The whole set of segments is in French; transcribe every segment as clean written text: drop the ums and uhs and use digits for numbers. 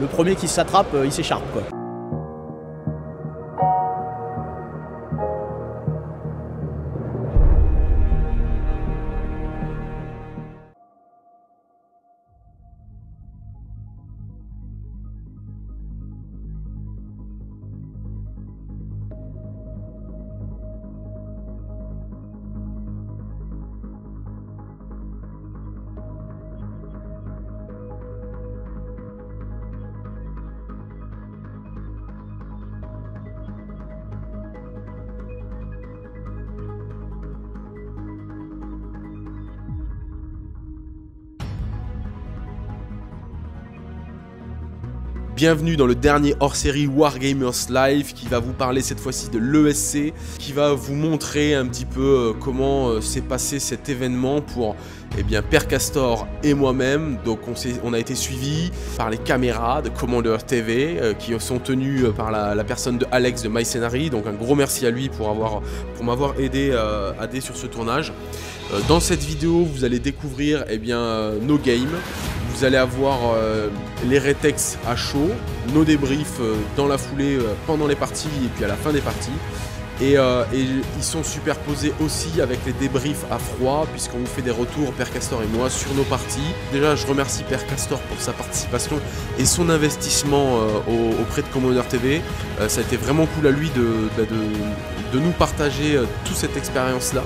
le premier qui s'attrape, il s'écharpe, quoi. Bienvenue dans le dernier hors-série Wargamers Live qui va vous parler cette fois-ci de l'ESC, qui va vous montrer un petit peu comment s'est passé cet événement pour Père Castor et moi-même. Donc on a été suivis par les caméras de Commander TV qui sont tenues par la personne de Alex de MyScenary. Donc un gros merci à lui pour m'avoir aidé sur ce tournage. Dans cette vidéo, vous allez découvrir nos games. Vous allez avoir les rétex à chaud, nos débriefs dans la foulée pendant les parties et puis à la fin des parties. Et ils sont superposés aussi avec les débriefs à froid puisqu'on vous fait des retours, Père Castor et moi, sur nos parties. Déjà, je remercie Père Castor pour sa participation et son investissement auprès de Commander TV. Ça a été vraiment cool à lui de nous partager toute cette expérience-là.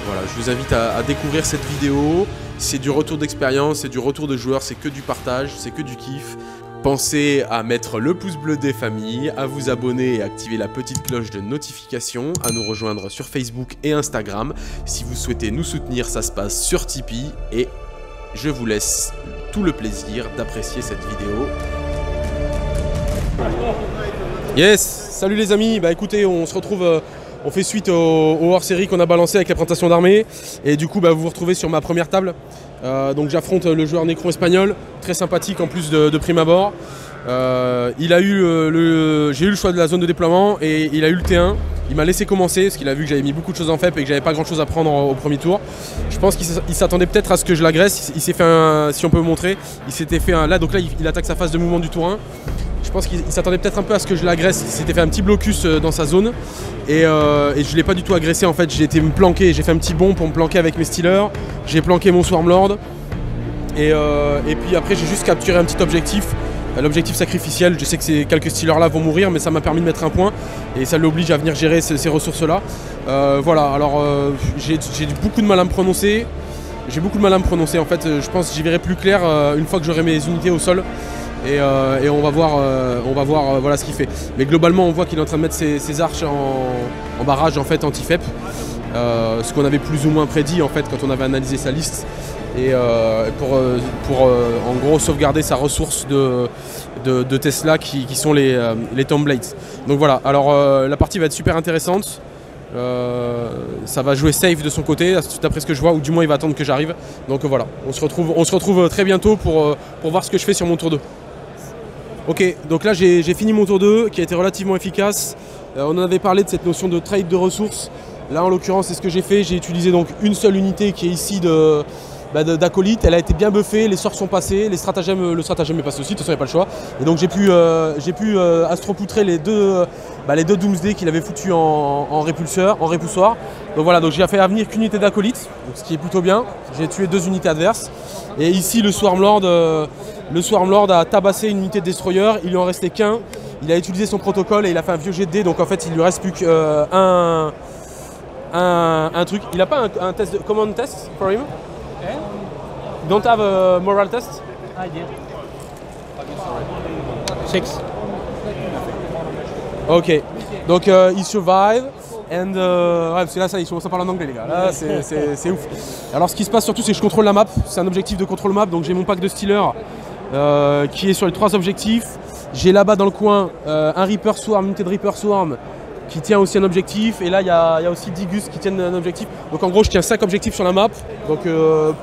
Voilà, je vous invite à découvrir cette vidéo. C'est du retour d'expérience, c'est du retour de joueurs, c'est que du partage, c'est que du kiff. Pensez à mettre le pouce bleu des familles, à vous abonner et activer la petite cloche de notification, à nous rejoindre sur Facebook et Instagram. Si vous souhaitez nous soutenir, ça se passe sur Tipeee. Et je vous laisse tout le plaisir d'apprécier cette vidéo. Yes, salut les amis, écoutez, on se retrouve... On fait suite au hors-série qu'on a balancé avec la présentation d'armée. Et du coup, vous vous retrouvez sur ma première table. Donc j'affronte le joueur Necron espagnol, très sympathique en plus de prime abord. J'ai eu le choix de la zone de déploiement et il a eu le T1. Il m'a laissé commencer parce qu'il a vu que j'avais mis beaucoup de choses en FEP et que j'avais pas grand chose à prendre au premier tour. Je pense qu'il s'attendait peut-être à ce que je l'agresse. Il s'est fait un, si on peut montrer, il s'était fait un là, donc là il attaque sa phase de mouvement du tour 1. Je pense qu'il s'attendait peut-être un peu à ce que je l'agresse. Il s'était fait un petit blocus dans sa zone et je ne l'ai pas du tout agressé en fait. J'ai été me planquer, j'ai fait un petit bond pour me planquer avec mes Stealers. J'ai planqué mon Swarmlord et puis après j'ai juste capturé un petit objectif. L'objectif sacrificiel, je sais que ces quelques Stealers là vont mourir, mais ça m'a permis de mettre un point et ça l'oblige à venir gérer ces ressources là. Voilà, alors j'ai beaucoup de mal à me prononcer. J'ai beaucoup de mal à me prononcer en fait. Je pense que j'y verrai plus clair une fois que j'aurai mes unités au sol. Et on va voir voilà ce qu'il fait. Mais globalement on voit qu'il est en train de mettre ses arches en barrage en fait anti-FEP. Ce qu'on avait plus ou moins prédit en fait quand on avait analysé sa liste. Et pour en gros sauvegarder sa ressource de Tesla qui sont les Tomb Blades. Donc voilà, alors la partie va être super intéressante. Ça va jouer safe de son côté d'après ce que je vois, ou du moins il va attendre que j'arrive. Donc voilà, on se retrouve très bientôt pour voir ce que je fais sur mon tour 2. Ok, donc là j'ai fini mon tour 2 qui a été relativement efficace. On en avait parlé de cette notion de trade de ressources. Là en l'occurrence c'est ce que j'ai fait, j'ai utilisé donc une seule unité qui est ici d'acolyte. Elle a été bien buffée, les sorts sont passés, le stratagème est passé aussi, de toute façon il n'y a pas le choix. Et donc j'ai pu astropoutrer les deux Doomsday qu'il avait foutu en repoussoir. Donc voilà, donc j'ai fait venir qu'une unité d'acolyte, ce qui est plutôt bien. J'ai tué 2 unités adverses. Et ici le Swarmlord a tabassé une unité de destroyer, il lui en restait qu'un. Il a utilisé son protocole et il a fait un vieux jet de dés, donc en fait il lui reste plus qu'un truc. Il n'a pas un test de command test for him? Don't have a moral test? I did. 6. Ok, donc il survive. And ouais, parce que là, ça, ils commencent à parler en anglais, les gars. Là, c'est ouf. Alors, ce qui se passe surtout, c'est que je contrôle la map. C'est un objectif de contrôle map. Donc, j'ai mon pack de Stealers qui est sur les 3 objectifs. J'ai là-bas dans le coin un Reaper Swarm, une unité de Reaper Swarm qui tient aussi un objectif. Et là, il y a aussi Digus qui tiennent un objectif. Donc, en gros, je tiens 5 objectifs sur la map. Donc,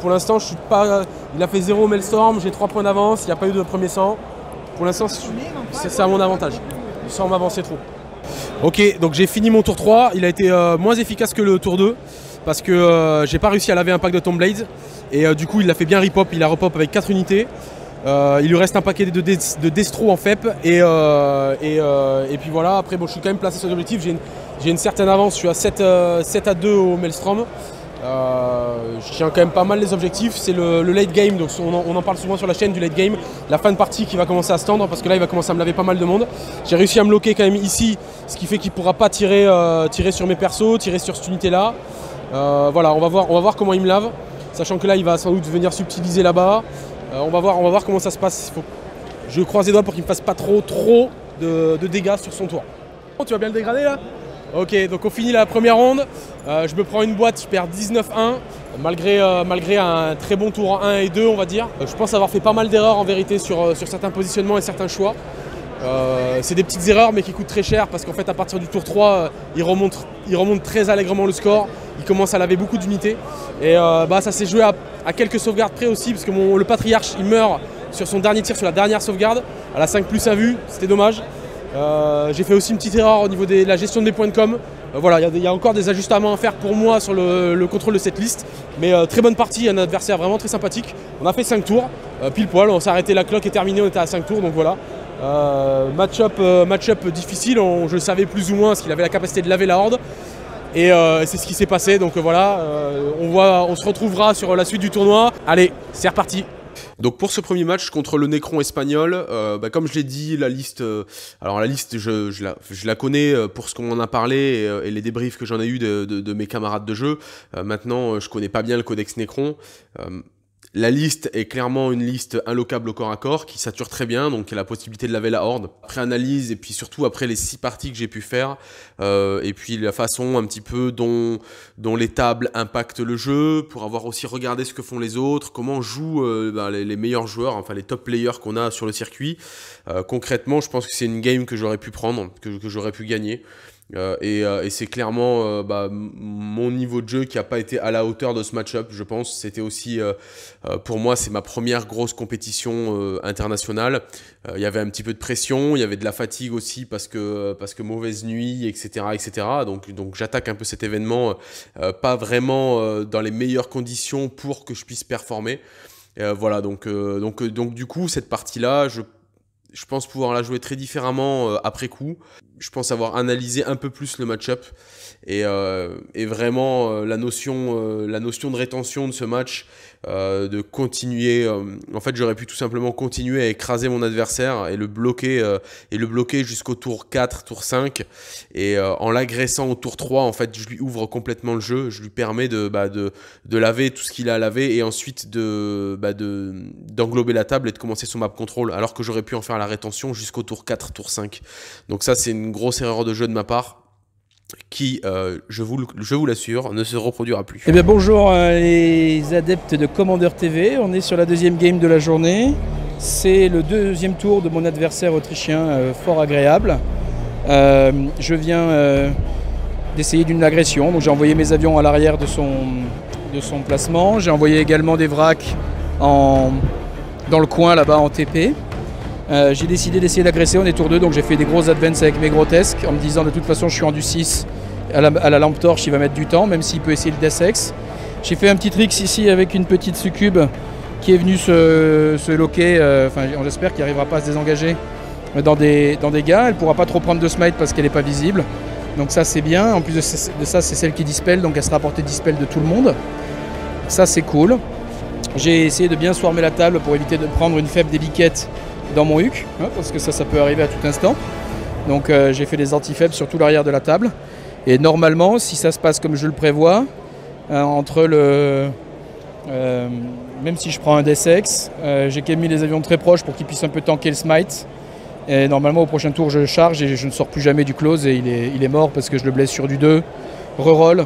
pour l'instant, je suis pas. Il a fait 0 Maelstrom. J'ai 3 points d'avance. Il n'y a pas eu de premier sang. Pour l'instant, c'est à mon avantage, sans m'avancer trop. Ok, donc j'ai fini mon tour 3, il a été moins efficace que le tour 2 parce que j'ai pas réussi à laver un pack de Tomb Blades et du coup il l'a fait bien repop, il a repop avec 4 unités. Il lui reste un paquet de Destro en FEP et puis voilà, après bon, je suis quand même placé sur l'objectif, j'ai une certaine avance, je suis à 7 à 2 au Maelstrom. Je tiens quand même pas mal les objectifs, c'est le late game, donc on en parle souvent sur la chaîne du late game, la fin de partie qui va commencer à se tendre parce que là il va commencer à me laver pas mal de monde. J'ai réussi à me loquer quand même ici, ce qui fait qu'il ne pourra pas tirer sur mes persos, tirer sur cette unité là. Voilà, on va voir comment il me lave, sachant que là il va sans doute venir subtiliser là-bas. On va voir comment ça se passe. Je croise les doigts pour qu'il ne me fasse pas trop de dégâts sur son tour. Tu vas bien le dégrader là? Ok, donc on finit la première ronde, je me prends une boîte, je perds 19-1, malgré un très bon tour en 1 et 2 on va dire. Je pense avoir fait pas mal d'erreurs en vérité sur certains positionnements et certains choix. C'est des petites erreurs mais qui coûtent très cher parce qu'en fait à partir du tour 3, il remonte très allègrement le score, il commence à laver beaucoup d'unités. Et ça s'est joué à quelques sauvegardes près aussi parce que le patriarche il meurt sur son dernier tir, sur la dernière sauvegarde, à la 5+ vue, c'était dommage. J'ai fait aussi une petite erreur au niveau de la gestion de mes points de com. Voilà, il y a encore des ajustements à faire pour moi sur le contrôle de cette liste. Mais très bonne partie, un adversaire vraiment très sympathique. On a fait 5 tours, pile poil, on s'est arrêté, la cloque est terminée, on était à 5 tours, donc voilà. Match-up difficile, je le savais plus ou moins parce qu'il avait la capacité de laver la horde. Et c'est ce qui s'est passé, donc voilà, on se retrouvera sur la suite du tournoi. Allez, c'est reparti. Donc pour ce premier match contre le Necron espagnol, comme je l'ai dit, la liste, je la connais pour ce qu'on en a parlé et les débriefs que j'en ai eu de mes camarades de jeu. Maintenant, je connais pas bien le codex Necron. La liste est clairement une liste inlockable au corps à corps qui sature très bien, donc il y a la possibilité de laver la horde. Après analyse et puis surtout après les 6 parties que j'ai pu faire, et puis la façon un petit peu dont les tables impactent le jeu, pour avoir aussi regardé ce que font les autres, comment jouent les meilleurs joueurs, enfin les top players qu'on a sur le circuit. Concrètement, je pense que c'est une game que j'aurais pu prendre, que j'aurais pu gagner. Et c'est clairement mon niveau de jeu qui n'a pas été à la hauteur de ce match-up, je pense. C'était aussi, pour moi, c'est ma première grosse compétition internationale. Il y avait un petit peu de pression, il y avait de la fatigue aussi parce que mauvaise nuit, etc. etc. Donc j'attaque un peu cet événement, pas vraiment dans les meilleures conditions pour que je puisse performer. Voilà, donc du coup, cette partie-là, je pense pouvoir la jouer très différemment après coup. Je pense avoir analysé un peu plus le match-up et vraiment la notion de rétention de ce match, de continuer. En fait, j'aurais pu tout simplement continuer à écraser mon adversaire et le bloquer jusqu'au tour 4, tour 5. Et en l'agressant au tour 3, en fait, je lui ouvre complètement le jeu. Je lui permets de laver tout ce qu'il a à laver et ensuite d'englober la table et de commencer son map control, alors que j'aurais pu en faire la rétention jusqu'au tour 4, tour 5. Donc ça, c'est une grosse erreur de jeu de ma part qui, je vous l'assure, ne se reproduira plus. Eh bien bonjour les adeptes de Commander TV, on est sur la deuxième game de la journée. C'est le deuxième tour de mon adversaire autrichien, fort agréable. Je viens d'essayer d'une agression, donc j'ai envoyé mes avions à l'arrière de son placement. J'ai envoyé également des vracs dans le coin là-bas en TP. J'ai décidé d'essayer d'agresser, on est tour 2, donc j'ai fait des gros advances avec mes grotesques en me disant de toute façon je suis en du 6 à la lampe torche, il va mettre du temps, même s'il peut essayer le Death Ex. J'ai fait un petit trick ici avec une petite succube qui est venue se loquer, j'espère qu'il n'arrivera pas à se désengager dans des dégâts. Elle ne pourra pas trop prendre de smite parce qu'elle n'est pas visible, donc ça c'est bien. En plus de ça, c'est celle qui dispel, donc elle sera portée dispel de tout le monde. Ça c'est cool. J'ai essayé de bien swarmer la table pour éviter de prendre une faible des biquettes dans mon huc, parce que ça peut arriver à tout instant. Donc j'ai fait des anti-faibles sur tout l'arrière de la table. Et normalement, si ça se passe comme je le prévois, même si je prends un Death Ex, j'ai quand même mis les avions très proches pour qu'ils puissent un peu tanker le smite. Et normalement, au prochain tour, je charge et je ne sors plus jamais du close et il est mort parce que je le blesse sur du 2. Reroll,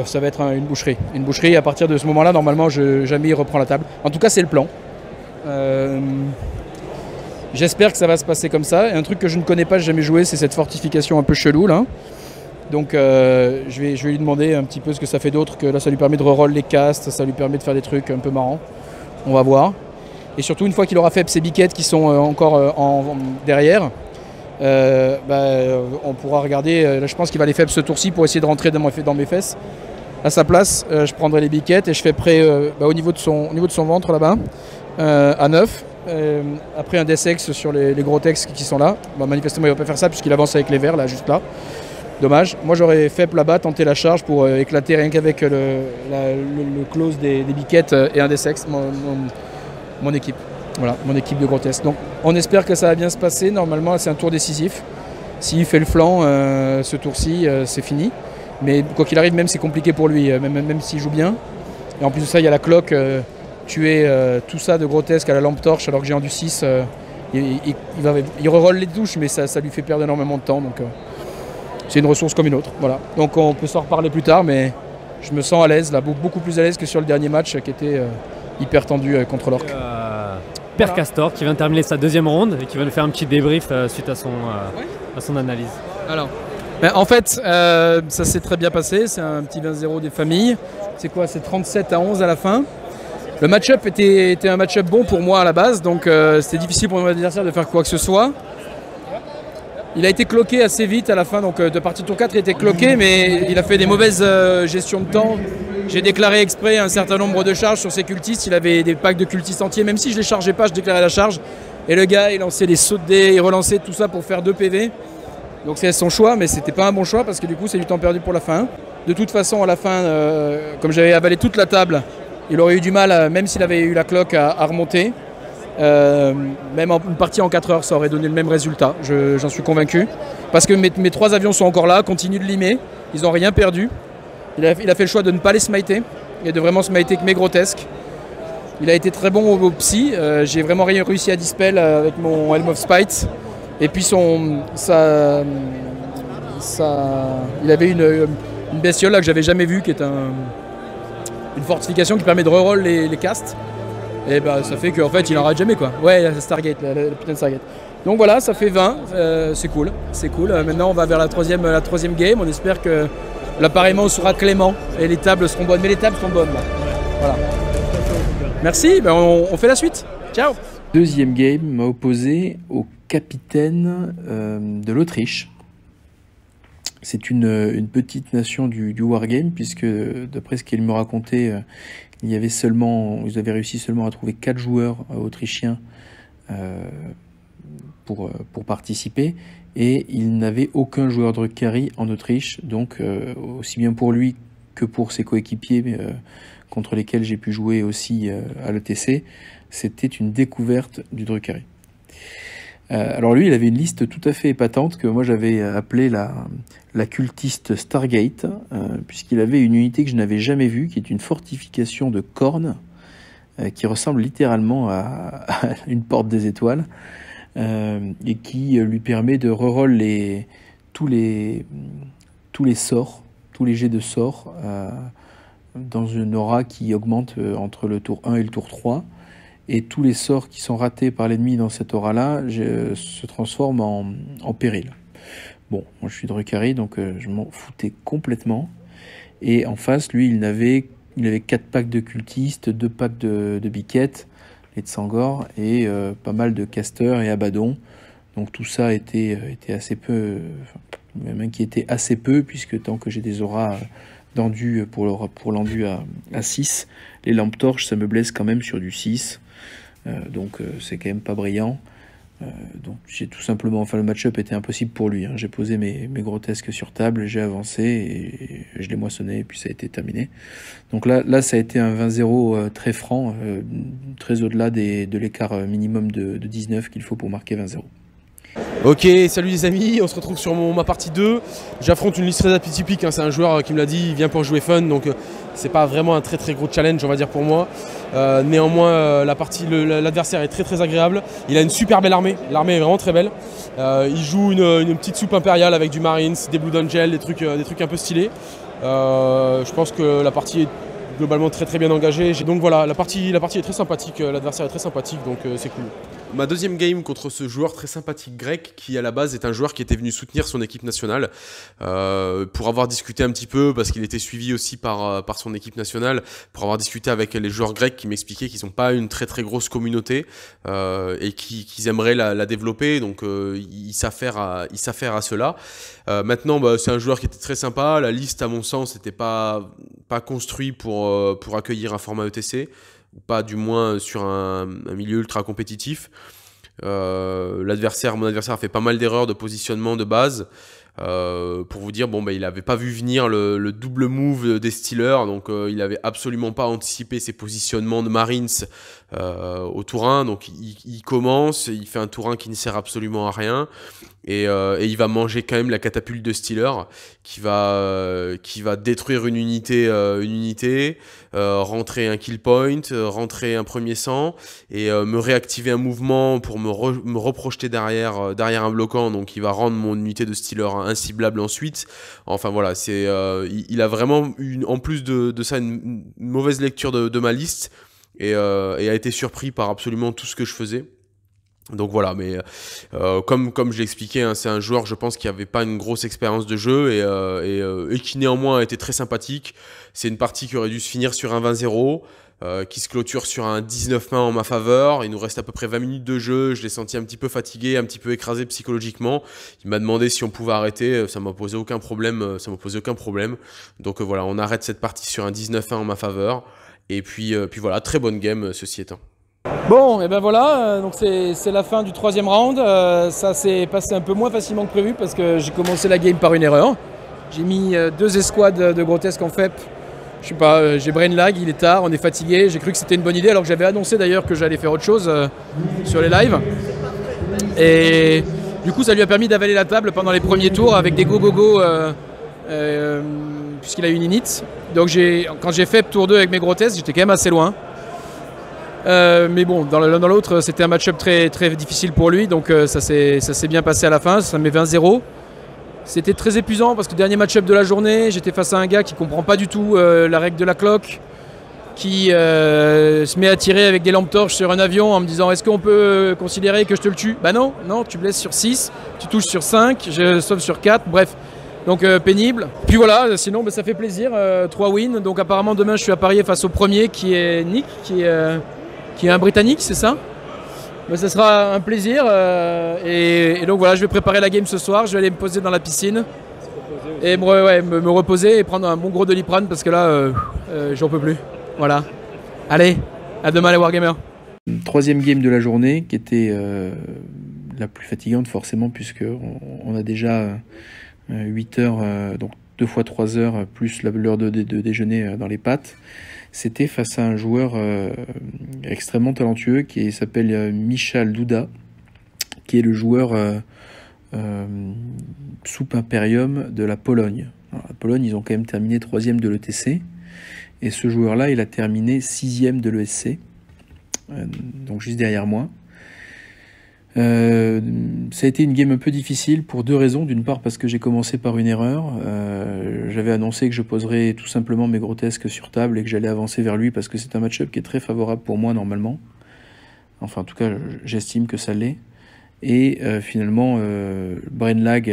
ça va être une boucherie. Une boucherie, et à partir de ce moment-là, normalement, jamais il reprend la table. En tout cas, c'est le plan. J'espère que ça va se passer comme ça. Et un truc que je ne connais pas, j'ai jamais joué, c'est cette fortification un peu chelou là. Donc je vais lui demander un petit peu ce que ça fait d'autre, que là ça lui permet de reroll les castes, ça lui permet de faire des trucs un peu marrants. On va voir. Et surtout, une fois qu'il aura fait ses biquettes qui sont encore derrière, on pourra regarder. Là, je pense qu'il va les faire ce tour-ci pour essayer de rentrer dans mes fesses. À sa place, je prendrai les biquettes et je fais prêt au niveau de son ventre là-bas, à 9. Après un Desex sur les gros textes qui sont là. Manifestement, il ne va pas faire ça puisqu'il avance avec les verts, là, juste là. Dommage. Moi, j'aurais fait là-bas, tenter la charge pour éclater rien qu'avec le close des biquettes et un Desex, mon équipe. Voilà, mon équipe de grotesque. Donc, on espère que ça va bien se passer. Normalement, c'est un tour décisif. S'il fait le flanc, ce tour-ci, c'est fini. Mais quoi qu'il arrive, même c'est compliqué pour lui, même s'il joue bien. Et en plus de ça, il y a la cloque. Tuer tout ça de grotesque à la lampe torche alors que j'ai un du 6. Il reroll les touches, mais ça lui fait perdre énormément de temps. Donc, c'est une ressource comme une autre. Voilà. Donc, on peut s'en reparler plus tard, mais je me sens à l'aise, là, beaucoup plus à l'aise que sur le dernier match qui était hyper tendu contre l'Orc. Père Castor qui vient de terminer sa deuxième ronde et qui va nous faire un petit débrief suite à son analyse. Alors, en fait, ça s'est très bien passé. C'est un petit 20-0 des familles. C'est quoi? C'est 37-11 à la fin. Le match-up était un match-up bon pour moi à la base, donc c'était difficile pour mon adversaire de faire quoi que ce soit. Il a été cloqué assez vite à la fin, donc de partie tour 4 il était cloqué, mais il a fait des mauvaises gestions de temps. J'ai déclaré exprès un certain nombre de charges sur ses cultistes. Il avait des packs de cultistes entiers, même si je ne les chargeais pas, je déclarais la charge. Et le gars, il lançait des sauts de dés, il relançait tout ça pour faire 2 PV. Donc c'est son choix, mais c'était pas un bon choix parce que du coup c'est du temps perdu pour la fin. De toute façon, à la fin, comme j'avais avalé toute la table, il aurait eu du mal, même s'il avait eu la cloque, à remonter. Même une partie en 4 heures, ça aurait donné le même résultat, j'en suis convaincu. Parce que mes 3 avions sont encore là, continuent de limer, ils n'ont rien perdu. Il a fait le choix de ne pas les smiter et de vraiment smiter que mes grotesques. Il a été très bon au psy, j'ai vraiment rien réussi à dispel avec mon Helm of Spite. Et puis il avait une bestiole là, que j'avais jamais vue, qui est une fortification qui permet de reroll les castes. Et bah, ça fait qu'en fait il en rate jamais quoi. Ouais, la Stargate, la putain de Stargate. Donc voilà, ça fait 20, c'est cool. C'est cool. Maintenant on va vers la troisième game. On espère que l'appareillement sera clément et les tables seront bonnes. Mais les tables sont bonnes là. Voilà. Merci, ben on fait la suite. Ciao. Deuxième game m'a opposé au capitaine de l'Autriche. C'est une petite nation du Wargame, puisque d'après ce qu'il me racontait, ils avaient réussi seulement à trouver 4 joueurs autrichiens pour participer, et il n'avait aucun joueur Drukhari en Autriche, donc aussi bien pour lui que pour ses coéquipiers contre lesquels j'ai pu jouer aussi à l'ETC, c'était une découverte du Drukhari. Alors lui, il avait une liste tout à fait épatante que moi j'avais appelée la cultiste Stargate, puisqu'il avait une unité que je n'avais jamais vue, qui est une fortification de cornes, qui ressemble littéralement à une porte des étoiles, et qui lui permet de reroll tous les sorts, tous les jets de sorts, dans une aura qui augmente entre le tour 1 et le tour 3. Et tous les sorts qui sont ratés par l'ennemi dans cette aura-là se transforment en péril. Bon, moi je suis Drukhari, donc je m'en foutais complètement. Et en face, lui, il avait 4 packs de cultistes, 2 packs de biquettes, les de Sangor, et pas mal de casters et Abaddon. Donc tout ça était assez peu, même inquiétait assez peu, puisque tant que j'ai des auras d'endu pour l'endu à 6, les lampes torches, ça me blesse quand même sur du 6. Donc c'est quand même pas brillant. Donc j'ai tout simplement, le match-up était impossible pour lui. J'ai posé mes grotesques sur table, j'ai avancé et je l'ai moissonné et puis ça a été terminé. Donc là ça a été un 20-0 très franc, très au-delà de l'écart minimum de 19 qu'il faut pour marquer 20-0. Ok, salut les amis, on se retrouve sur ma partie 2. J'affronte une liste très atypique, c'est un joueur qui me l'a dit, il vient pour jouer fun, donc c'est pas vraiment un très gros challenge on va dire pour moi. Néanmoins l'adversaire est très agréable, il a une super belle armée, l'armée est vraiment très belle. Il joue une petite soupe impériale avec du Marines, des Blue Angel, des trucs un peu stylés. Je pense que la partie est globalement très bien engagée. Donc voilà, la partie est très sympathique, l'adversaire est très sympathique, donc c'est cool. Ma deuxième game contre ce joueur très sympathique grec qui à la base est un joueur qui était venu soutenir son équipe nationale pour avoir discuté un petit peu parce qu'il était suivi aussi par son équipe nationale, pour avoir discuté avec les joueurs grecs qui m'expliquaient qu'ils n'ont pas une très très grosse communauté et qu'ils aimeraient la développer, donc ils s'affairent à cela. Maintenant c'est un joueur qui était très sympa, la liste à mon sens n'était pas construite pour accueillir un format ETC, pas du moins sur un milieu ultra compétitif. Mon adversaire a fait pas mal d'erreurs de positionnement de base. Pour vous dire, il avait pas vu venir le double move des Steelers, donc il avait absolument pas anticipé ses positionnements de Marines au tour 1, donc il commence, il fait un tour 1 qui ne sert absolument à rien, et il va manger quand même la catapulte de Steelers qui va détruire une unité, rentrer un kill point, rentrer un premier sang, et me réactiver un mouvement pour me reprojeter derrière un bloquant, donc il va rendre mon unité de Steelers inciblable ensuite. Enfin voilà, il a vraiment en plus de ça une mauvaise lecture de ma liste et a été surpris par absolument tout ce que je faisais. Donc voilà, mais comme je l'ai expliqué, hein, c'est un joueur, je pense, qui n'avait pas une grosse expérience de jeu et qui néanmoins a été très sympathique. C'est une partie qui aurait dû se finir sur un 20-0. Qui se clôture sur un 19 mains en ma faveur. Il nous reste à peu près 20 minutes de jeu. Je l'ai senti un petit peu fatigué, un petit peu écrasé psychologiquement. Il m'a demandé si on pouvait arrêter. Ça m'a posé aucun problème. Donc voilà, on arrête cette partie sur un 19-1 en ma faveur. Et puis voilà, très bonne game, ceci étant. Bon, et ben voilà, donc c'est la fin du troisième round. Ça s'est passé un peu moins facilement que prévu parce que j'ai commencé la game par une erreur. J'ai mis 2 escouades de grotesques en FEP. Je sais pas, j'ai brain lag, il est tard, on est fatigué. J'ai cru que c'était une bonne idée alors que j'avais annoncé d'ailleurs que j'allais faire autre chose sur les lives. Et du coup, ça lui a permis d'avaler la table pendant les premiers tours avec des go-go-go puisqu'il a une init. Donc quand j'ai fait tour 2 avec mes grotesques, j'étais quand même assez loin. Mais bon, dans l'un dans l'autre, c'était un match-up très, très difficile pour lui. Donc ça s'est bien passé à la fin, ça met 20-0. C'était très épuisant parce que dernier match-up de la journée, j'étais face à un gars qui ne comprend pas du tout la règle de la cloque, qui se met à tirer avec des lampes torches sur un avion en me disant est-ce qu'on peut considérer que je te le tue? Bah non, tu blesses sur 6, tu touches sur 5, je sauve sur 4, bref. Donc pénible. Puis voilà, sinon ça fait plaisir, 3 wins. Donc apparemment demain je suis à parier face au premier qui est Nick, qui est un Britannique, c'est ça? Mais ça sera un plaisir et donc voilà, je vais préparer la game ce soir, je vais aller me poser dans la piscine et me reposer et prendre un bon gros Doliprane parce que là, j'en peux plus. Voilà. Allez, à demain les Wargamers. Troisième game de la journée qui était la plus fatigante forcément puisqu'on a déjà 8 heures, donc 2 fois 3 heures plus l'heure de déjeuner dans les pattes. C'était face à un joueur extrêmement talentueux qui s'appelle Michal Duda, qui est le joueur Soupe Imperium de la Pologne. Alors, la Pologne, ils ont quand même terminé 3e de l'ETC, et ce joueur-là, il a terminé 6e de l'ESC, donc juste derrière moi. Ça a été une game un peu difficile pour 2 raisons. D'une part parce que j'ai commencé par une erreur. J'avais annoncé que je poserais tout simplement mes grotesques sur table et que j'allais avancer vers lui parce que c'est un match-up qui est très favorable pour moi normalement. Enfin en tout cas j'estime que ça l'est. Et finalement brain lag,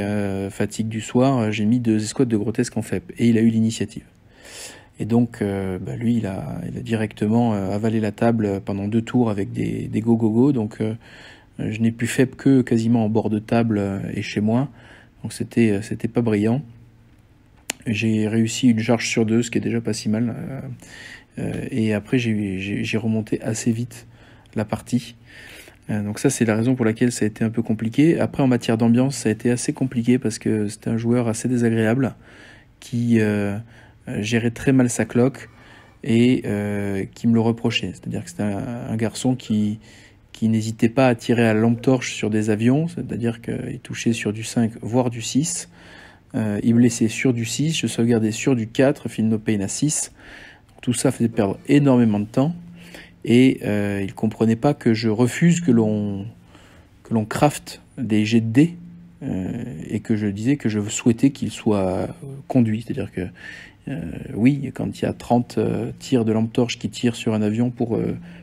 fatigue du soir, j'ai mis 2 escouades de grotesques en FEP et il a eu l'initiative. Et donc lui il a directement avalé la table pendant 2 tours avec des go-go-go. Donc je n'ai pu FEP que quasiment en bord de table et chez moi, donc c'était pas brillant. J'ai réussi une charge sur 2, ce qui est déjà pas si mal, et après j'ai remonté assez vite la partie. Donc ça c'est la raison pour laquelle ça a été un peu compliqué. Après en matière d'ambiance ça a été assez compliqué parce que c'était un joueur assez désagréable qui gérait très mal sa cloque et qui me le reprochait. C'est-à-dire que c'était un garçon qui n'hésitait pas à tirer à la lampe torche sur des avions, c'est-à-dire qu'il touchait sur du 5, voire du 6. Il blessait sur du 6, je sauvegardais sur du 4, Feel No Pain à 6. Tout ça faisait perdre énormément de temps. Et il ne comprenait pas que je refuse que l'on crafte des jets de dés et que je disais que je souhaitais qu'il soit conduit. C'est-à-dire que oui, quand il y a 30 tirs de lampe torche qui tirent sur un avion pour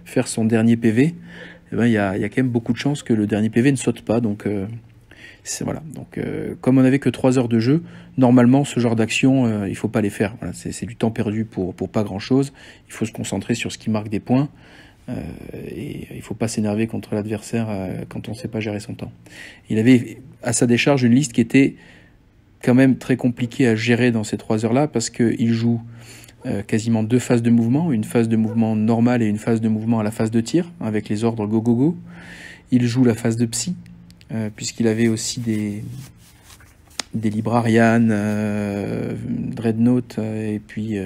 faire son dernier PV, eh ben, il y a quand même beaucoup de chances que le dernier PV ne saute pas. Donc, voilà. Donc, comme on n'avait que 3 heures de jeu, normalement, ce genre d'action, il ne faut pas les faire. Voilà, c'est du temps perdu pour pas grand-chose. Il faut se concentrer sur ce qui marque des points. Et il ne faut pas s'énerver contre l'adversaire quand on ne sait pas gérer son temps. Il avait à sa décharge une liste qui était quand même très compliquée à gérer dans ces 3 heures-là, parce qu'il joue quasiment 2 phases de mouvement, une phase de mouvement normale et une phase de mouvement à la phase de tir, avec les ordres go go go. Il joue la phase de psy, puisqu'il avait aussi des Librarian, Dreadnought et puis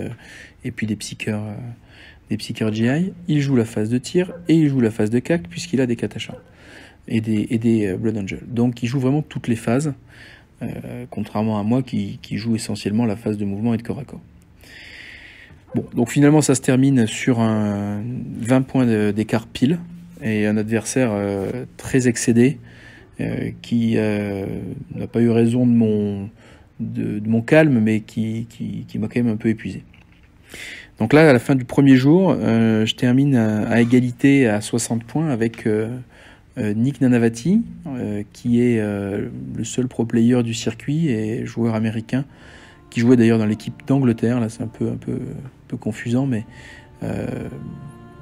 des Psykers GI. Il joue la phase de tir et il joue la phase de cac, puisqu'il a des Katachas et des Blood Angel. Donc il joue vraiment toutes les phases, contrairement à moi qui joue essentiellement la phase de mouvement et de corps à corps. Bon, donc finalement ça se termine sur un 20 points d'écart pile, et un adversaire très excédé, qui n'a pas eu raison de mon calme, mais qui m'a quand même un peu épuisé. Donc là, à la fin du premier jour, je termine à égalité à 60 points avec Nick Nanavati, qui est le seul pro player du circuit et joueur américain, qui jouait d'ailleurs dans l'équipe d'Angleterre. Là, c'est un peu confusant, mais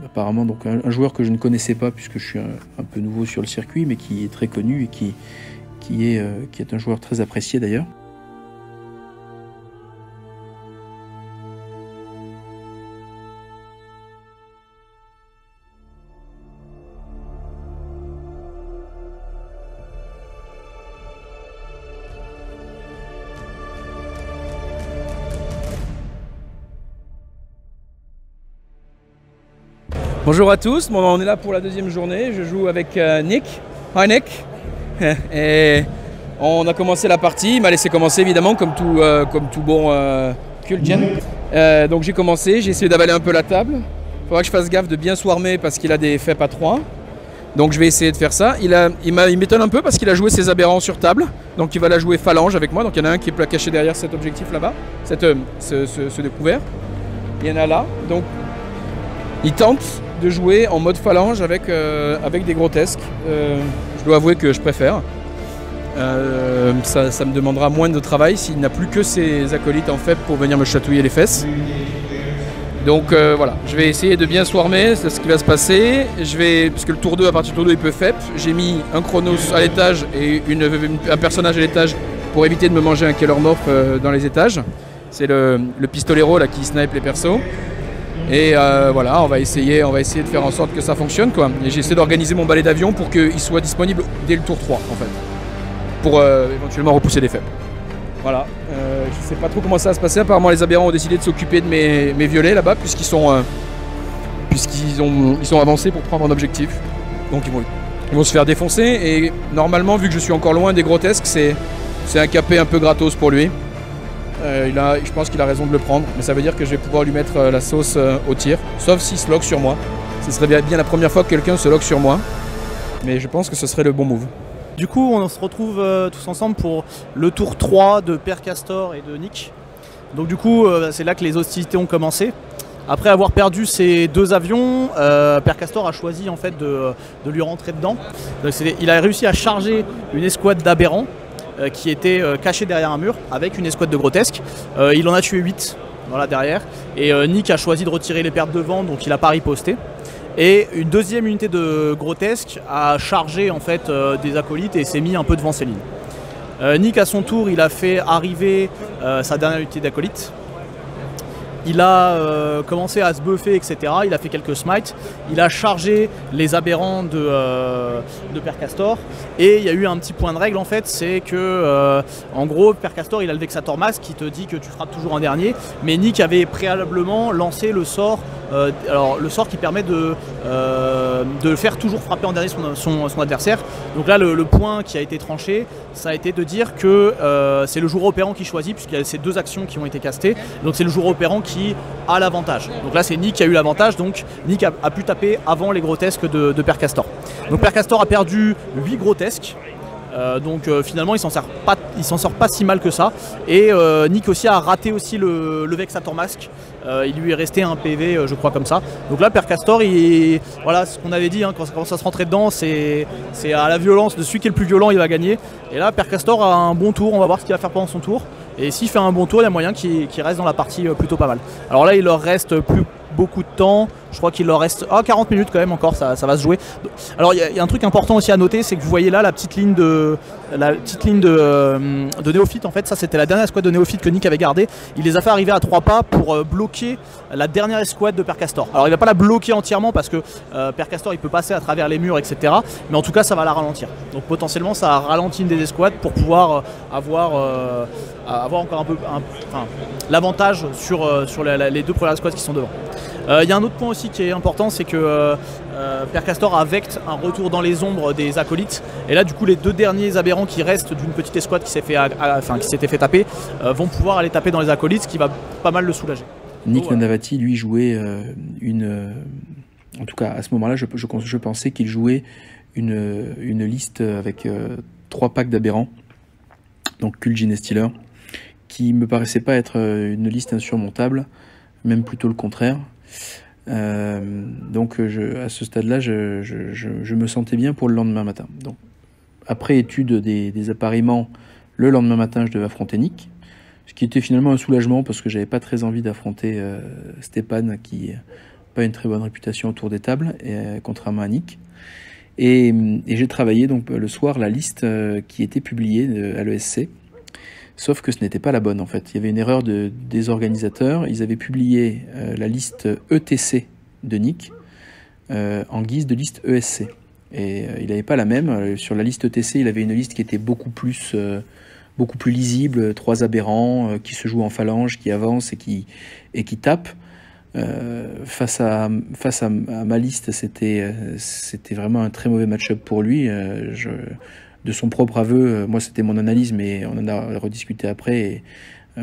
apparemment donc un joueur que je ne connaissais pas, puisque je suis un peu nouveau sur le circuit, mais qui est très connu et qui est un joueur très apprécié d'ailleurs. Bonjour à tous, bon, on est là pour la deuxième journée, je joue avec Nick. Hi Nick. Et on a commencé la partie, il m'a laissé commencer évidemment comme tout bon Kuljen. Donc j'ai commencé, j'ai essayé d'avaler un peu la table. Il faudra que je fasse gaffe de bien swarmer parce qu'il a des FEP à 3. Donc je vais essayer de faire ça. Il m'étonne un peu parce qu'il a joué ses aberrants sur table. Donc il va la jouer phalange avec moi. Donc il y en a un qui est caché derrière cet objectif là-bas, ce découvert. Il y en a là. Donc il tente de jouer en mode phalange avec des grotesques. Je dois avouer que je préfère. Ça me demandera moins de travail s'il n'a plus que ses acolytes en FEP pour venir me chatouiller les fesses. Donc voilà, je vais essayer de bien swarmer, c'est ce qui va se passer. Parce que le tour 2, à partir du tour 2, il peut FEP. J'ai mis un Chronos à l'étage et un personnage à l'étage pour éviter de me manger un Killer Morph dans les étages. C'est le pistolero là qui snipe les persos. Et voilà, on va essayer de faire en sorte que ça fonctionne, quoi. Et j'essaie d'organiser mon balai d'avion pour qu'il soit disponible dès le tour 3 en fait, pour éventuellement repousser des faibles. Voilà, je sais pas trop comment ça va se passer. Apparemment les aberrants ont décidé de s'occuper de mes violets là-bas, puisqu'ils sont avancés pour prendre un objectif. Donc ils vont se faire défoncer, et normalement, vu que je suis encore loin des grotesques, c'est un capé un peu gratos pour lui. Je pense qu'il a raison de le prendre, mais ça veut dire que je vais pouvoir lui mettre la sauce au tir, sauf s'il se lock sur moi. Ce serait bien la première fois que quelqu'un se lock sur moi, mais je pense que ce serait le bon move. Du coup, on se retrouve tous ensemble pour le tour 3 de Père Castor et de Nick. Donc du coup, c'est là que les hostilités ont commencé. Après avoir perdu ses 2 avions, Père Castor a choisi en fait de lui rentrer dedans. Donc, il a réussi à charger une escouade d'aberrants qui était caché derrière un mur avec une escouade de grotesques. Il en a tué 8 voilà, derrière, et Nick a choisi de retirer les pertes devant, donc il a pas riposté. Et une deuxième unité de grotesques a chargé en fait des acolytes et s'est mis un peu devant ses lignes. Nick à son tour, il a fait arriver sa dernière unité d'acolytes. Il a commencé à se buffer, etc. Il a fait quelques smites. Il a chargé les aberrants de Père Castor. Et il y a eu un petit point de règle en fait, c'est que en gros Père Castor il a le Vexator Mask qui te dit que tu frappes toujours un dernier. Mais Nick avait préalablement lancé le sort, le sort qui permet de faire toujours frapper en dernier son adversaire. Donc là le point qui a été tranché, ça a été de dire que c'est le joueur opérant qui choisit, puisqu'il y a ces 2 actions qui ont été castées. Donc c'est le joueur opérant qui a l'avantage. Donc là c'est Nick qui a eu l'avantage, donc Nick a pu taper avant les grotesques de Père Castor. Donc Père Castor a perdu 8 grotesques, Donc finalement il s'en sort pas si mal que ça. Et Nick aussi a raté aussi le Vexator Mask. Il lui est resté un PV je crois comme ça. Donc là Père Castor, voilà ce qu'on avait dit hein, quand ça commence à se rentrer dedans, c'est à la violence de celui qui est le plus violent il va gagner. Et là Père Castor a un bon tour, on va voir ce qu'il va faire pendant son tour. Et s'il fait un bon tour, il y a moyen qu'il reste dans la partie plutôt pas mal. Alors là il leur reste plus beaucoup de temps, je crois qu'il leur reste 40 minutes quand même encore, ça va se jouer. Alors il y a un truc important aussi à noter, c'est que vous voyez là la petite ligne de néophytes en fait, ça c'était la dernière escouade de néophytes que Nick avait gardée. Il les a fait arriver à 3 pas pour bloquer la dernière escouade de Père Castor. Alors il va pas la bloquer entièrement parce que Père Castor il peut passer à travers les murs etc. Mais en tout cas ça va la ralentir. Donc potentiellement ça ralentit une des escouades pour pouvoir avoir encore un peu l'avantage sur les 2 premières escouades qui sont devant. Il y a un autre point aussi qui est important, c'est que Père Castor a vect un retour dans les ombres des acolytes. Et là du coup les 2 derniers aberrants qui restent d'une petite escouade qui s'était fait taper vont pouvoir aller taper dans les acolytes, ce qui va pas mal le soulager. Nick Nanavati lui jouait en tout cas à ce moment là je pensais qu'il jouait une liste avec 3 packs d'aberrants, donc Kul'jin et Stealer, qui me paraissait pas être une liste insurmontable, même plutôt le contraire. Donc à ce stade-là, je me sentais bien pour le lendemain matin. Donc, après étude des appariements, le lendemain matin, je devais affronter Nick, ce qui était finalement un soulagement parce que j'avais pas très envie d'affronter Stéphane, qui n'a pas une très bonne réputation autour des tables, contrairement à Nick. Et j'ai travaillé donc le soir la liste qui était publiée à l'ESC. Sauf que ce n'était pas la bonne en fait. Il y avait une erreur des organisateurs. Ils avaient publié la liste ETC de Nick en guise de liste ESC. Et il n'avait pas la même. Sur la liste ETC, il avait une liste qui était beaucoup plus lisible. 3 aberrants qui se jouent en phalange, qui avancent et qui tapent. Face à ma liste, c'était vraiment un très mauvais match-up pour lui. De son propre aveu, moi c'était mon analyse, mais on en a rediscuté après. Et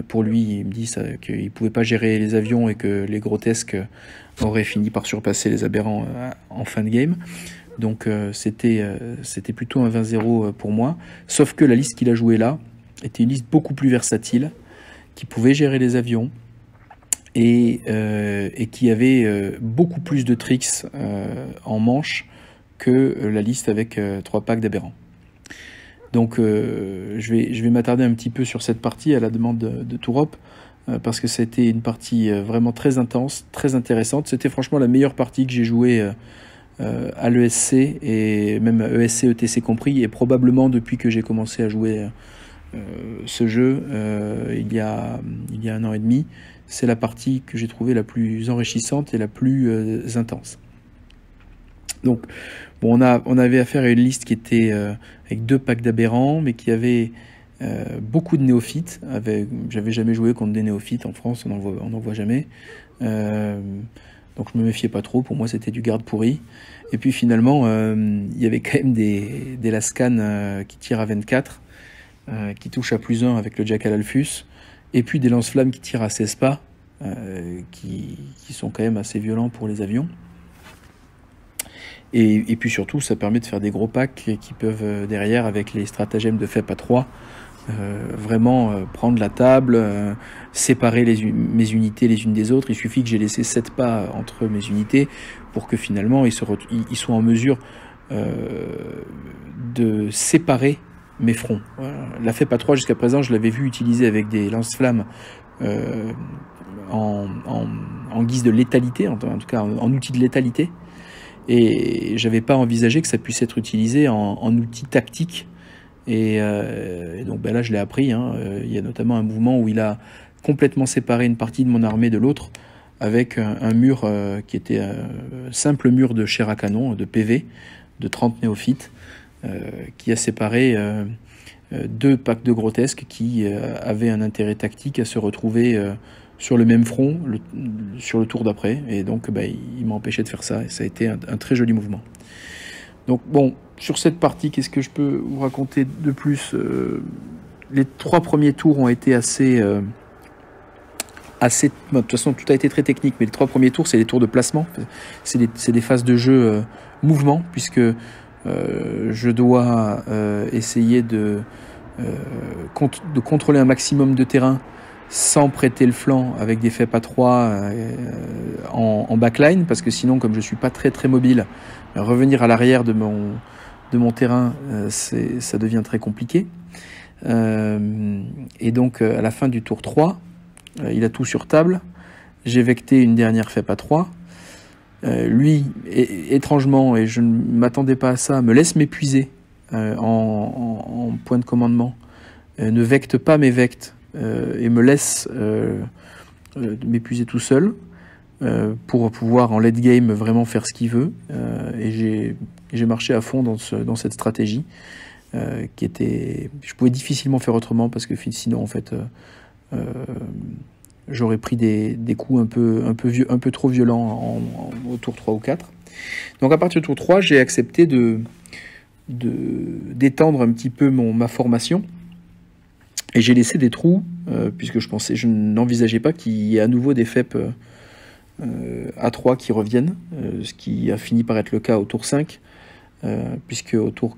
pour lui, il me dit qu'il ne pouvait pas gérer les avions et que les grotesques auraient fini par surpasser les aberrants en fin de game. Donc c'était plutôt un 20-0 pour moi. Sauf que la liste qu'il a jouée là était une liste beaucoup plus versatile, qui pouvait gérer les avions et qui avait beaucoup plus de tricks en manche que la liste avec 3 packs d'aberrants. Donc je vais m'attarder un petit peu sur cette partie à la demande de Tourop, parce que c'était une partie vraiment très intense, très intéressante. C'était franchement la meilleure partie que j'ai jouée à l'ESC, et même ESC, ETC compris, et probablement depuis que j'ai commencé à jouer ce jeu il y a 1 an et demi. C'est la partie que j'ai trouvée la plus enrichissante et la plus intense. Donc bon, on avait affaire à une liste qui était avec 2 packs d'aberrants, mais qui avait beaucoup de néophytes. J'avais jamais joué contre des néophytes en France, on n'en voit jamais. Donc je me méfiais pas trop, pour moi c'était du garde pourri. Et puis finalement, il y avait quand même des Lascan qui tirent à 24, qui touchent à +1 avec le Jackal Alphus, et puis des lance-flammes qui tirent à 16 pas, qui sont quand même assez violents pour les avions. Et puis surtout, ça permet de faire des gros packs qui peuvent derrière, avec les stratagèmes de FEP à 3, vraiment prendre la table, séparer mes unités les unes des autres. Il suffit que j'ai laissé 7 pas entre mes unités pour que finalement ils soient en mesure de séparer mes fronts. Voilà. La FEP à 3 jusqu'à présent, je l'avais vu utiliser avec des lance-flammes en guise de létalité, en tout cas en outil de létalité. Et j'avais pas envisagé que ça puisse être utilisé en outil tactique. Et donc là, je l'ai appris. Il y a notamment un mouvement où il a complètement séparé une partie de mon armée de l'autre, avec un mur qui était un simple mur de chair à canon, de PV, de 30 néophytes, qui a séparé 2 packs de grotesques qui avaient un intérêt tactique à se retrouver sur le même front sur le tour d'après, et donc il m'a empêché de faire ça, et ça a été un très joli mouvement. Donc bon, sur cette partie, qu'est-ce que je peux vous raconter de plus? Les 3 premiers tours ont été assez de toute façon tout a été très technique, mais les 3 premiers tours c'est les tours de placement, c'est des phases de jeu mouvement, puisque je dois essayer de contrôler un maximum de terrain sans prêter le flanc avec des FEP à 3 en backline, parce que sinon, comme je suis pas très mobile, revenir à l'arrière de mon terrain, ça devient très compliqué. Et donc à la fin du tour 3, il a tout sur table, j'ai vecté une dernière FEP à 3. Lui, étrangement, et je ne m'attendais pas à ça, me laisse m'épuiser en point de commandement, ne vecte pas mes vectes, et me laisse m'épuiser tout seul pour pouvoir en late game vraiment faire ce qu'il veut, et j'ai marché à fond dans cette stratégie qui était, je pouvais difficilement faire autrement, parce que sinon en fait j'aurais pris des coups un peu trop violents au tour 3 ou 4. Donc à partir du tour 3, j'ai accepté d'étendre un petit peu ma formation. Et j'ai laissé des trous, puisque je n'envisageais pas qu'il y ait à nouveau des FEP A3 qui reviennent, ce qui a fini par être le cas au tour 5, puisque au tour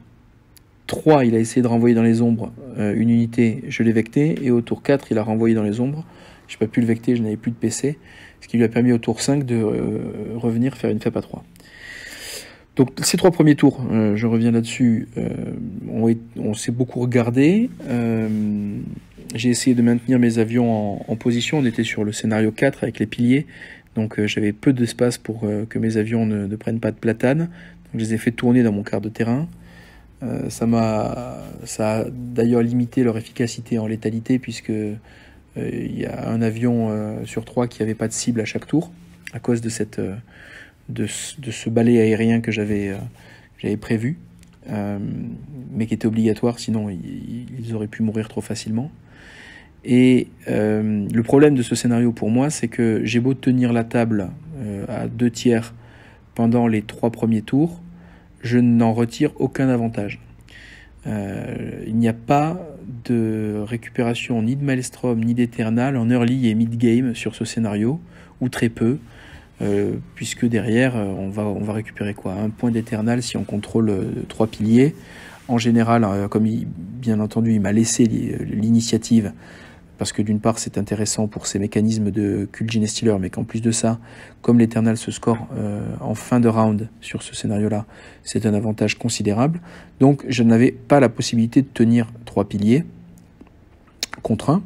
3, il a essayé de renvoyer dans les ombres une unité, je l'ai vecté, et au tour 4, il a renvoyé dans les ombres. Je n'ai pas pu le vecter, je n'avais plus de PC, ce qui lui a permis au tour 5 de revenir faire une FEP A3. Donc ces 3 premiers tours, je reviens là-dessus, on s'est beaucoup regardé. J'ai essayé de maintenir mes avions en position. On était sur le scénario 4 avec les piliers, donc j'avais peu d'espace pour que mes avions ne prennent pas de platane. Donc, je les ai fait tourner dans mon quart de terrain. Ça a d'ailleurs limité leur efficacité en létalité, puisque il y a un avion sur 3 qui n'avait pas de cible à chaque tour, à cause de ce balai aérien que j'avais prévu, mais qui était obligatoire, sinon ils auraient pu mourir trop facilement. Et le problème de ce scénario pour moi, c'est que j'ai beau tenir la table à 2/3 pendant les 3 premiers tours, je n'en retire aucun avantage. Il n'y a pas de récupération ni de Maelstrom ni d'Eternal en early et mid game sur ce scénario, ou très peu, puisque derrière on va récupérer quoi, un point d'Eternal si on contrôle 3 piliers. En général, comme bien entendu il m'a laissé l'initiative, parce que d'une part c'est intéressant pour ces mécanismes de Kuljin et Stealer, mais qu'en plus de ça, comme l'Eternal se score en fin de round sur ce scénario-là, c'est un avantage considérable. Donc je n'avais pas la possibilité de tenir 3 piliers contre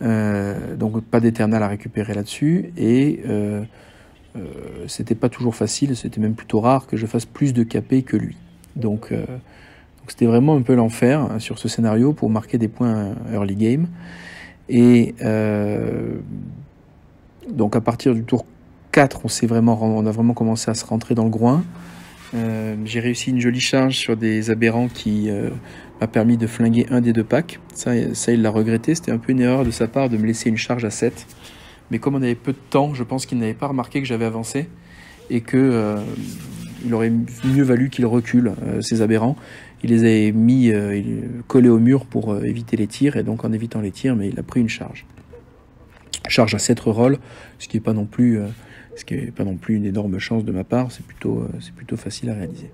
1, donc pas d'Eternal à récupérer là-dessus, et c'était pas toujours facile, c'était même plutôt rare que je fasse plus de KP que lui. Donc c'était vraiment un peu l'enfer sur ce scénario pour marquer des points early game. Et donc à partir du tour 4, on a vraiment commencé à se rentrer dans le groin. J'ai réussi une jolie charge sur des aberrants qui m'a permis de flinguer un des 2 packs. Ça il l'a regretté, c'était un peu une erreur de sa part de me laisser une charge à 7. Mais comme on avait peu de temps, je pense qu'il n'avait pas remarqué que j'avais avancé, et que il aurait mieux valu qu'il recule, ces aberrants. Il les avait mis collés au mur pour éviter les tirs, et donc en évitant les tirs, mais il a pris une charge. Charge à 7 rerolls, ce qui n'est pas non plus une énorme chance de ma part, c'est plutôt facile à réaliser.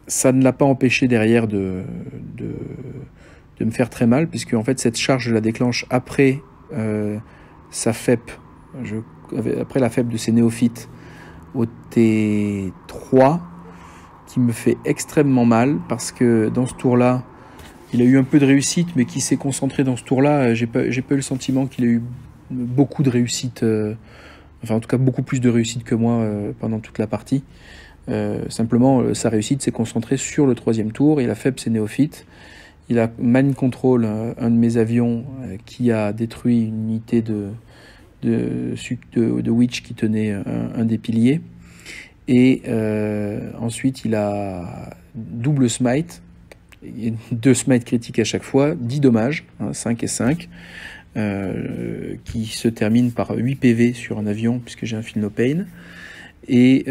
Ça ne l'a pas empêché derrière de me faire très mal, puisque en fait cette charge je la déclenche après sa FEP, après la FEP de ses néophytes au T3, qui me fait extrêmement mal, parce que dans ce tour-là, il a eu un peu de réussite, mais qui s'est concentré dans ce tour-là. J'ai pas eu le sentiment qu'il a eu beaucoup de réussite, enfin en tout cas beaucoup plus de réussite que moi pendant toute la partie. Simplement, sa réussite s'est concentrée sur le 3e tour. Il a fait ses néophytes. Il a mind control un de mes avions qui a détruit une unité de Witch qui tenait un des piliers. Et ensuite, il a double smite, 2 smites critiques à chaque fois, 10 dommages, 5 et 5, qui se termine par 8 PV sur un avion, puisque j'ai un Feel No Pain. Et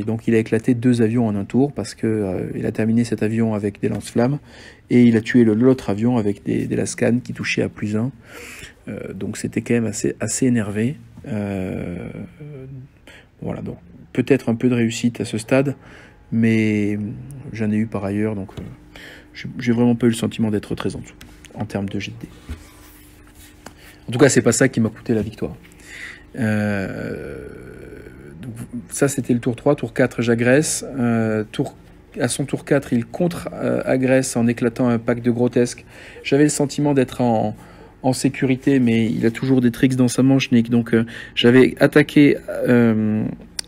donc il a éclaté 2 avions en un tour, parce que il a terminé cet avion avec des lance-flammes, et il a tué l'autre avion avec des lascans qui touchaient à +1. Donc c'était quand même assez énervé. Voilà, donc peut-être un peu de réussite à ce stade, mais j'en ai eu par ailleurs, donc j'ai vraiment pas eu le sentiment d'être très en dessous en termes de jet de dés. En tout cas, c'est pas ça qui m'a coûté la victoire. Donc, ça, c'était le tour 3. Tour 4, j'agresse. À son tour 4, il contre-agresse en éclatant un pack de grotesque. J'avais le sentiment d'être en sécurité, mais il a toujours des tricks dans sa manche, Nick. Donc, j'avais attaqué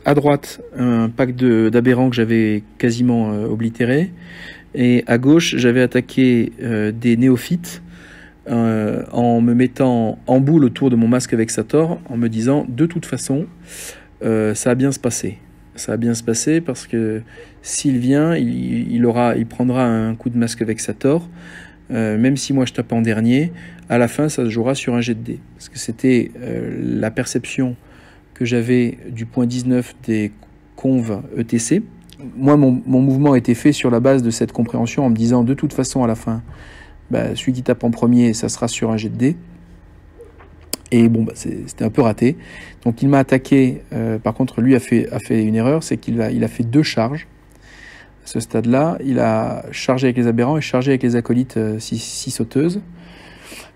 à droite un pack d'aberrants que j'avais quasiment oblitéré. Et à gauche, j'avais attaqué des néophytes en me mettant en boule autour de mon masque Vexator, en me disant, de toute façon, ça va bien se passer. Ça va bien se passer parce que s'il vient, il prendra un coup de masque Vexator. Même si moi je tape en dernier, à la fin ça se jouera sur un jet de dés. Parce que c'était la perception que j'avais du point 19 des conves ETC. Moi mon mouvement était fait sur la base de cette compréhension en me disant de toute façon à la fin, celui qui tape en premier ça sera sur un jet de dés. Et bon, c'était un peu raté. Donc il m'a attaqué. Par contre, lui a fait une erreur, c'est qu'il a fait 2 charges. À ce stade-là, il a chargé avec les aberrants et chargé avec les acolytes 6 sauteuses.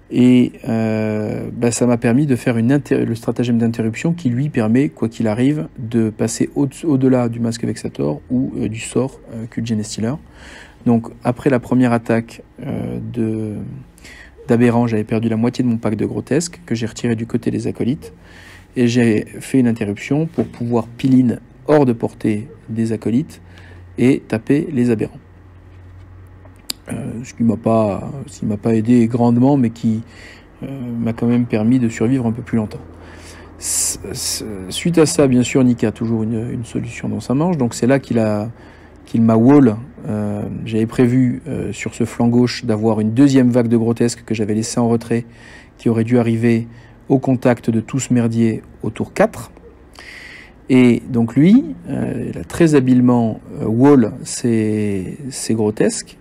Et ça m'a permis de faire le stratagème d'interruption qui lui permet, quoi qu'il arrive, de passer au-delà du masque Vexator ou du sort Cult Genestealer. Donc après la première attaque d'aberrant, j'avais perdu la moitié de mon pack de grotesque que j'ai retiré du côté des acolytes et j'ai fait une interruption pour pouvoir pile-in hors de portée des acolytes et taper les aberrants. Ce qui m'a pas aidé grandement, mais qui m'a quand même permis de survivre un peu plus longtemps. Suite à ça, bien sûr, Nick a toujours une solution dans sa manche, donc c'est là qu'il m'a wall. J'avais prévu sur ce flanc gauche d'avoir une deuxième vague de grotesques que j'avais laissé en retrait, qui aurait dû arriver au contact de tout ce merdier au tour 4. Et donc lui, il a très habilement wall ces grotesques,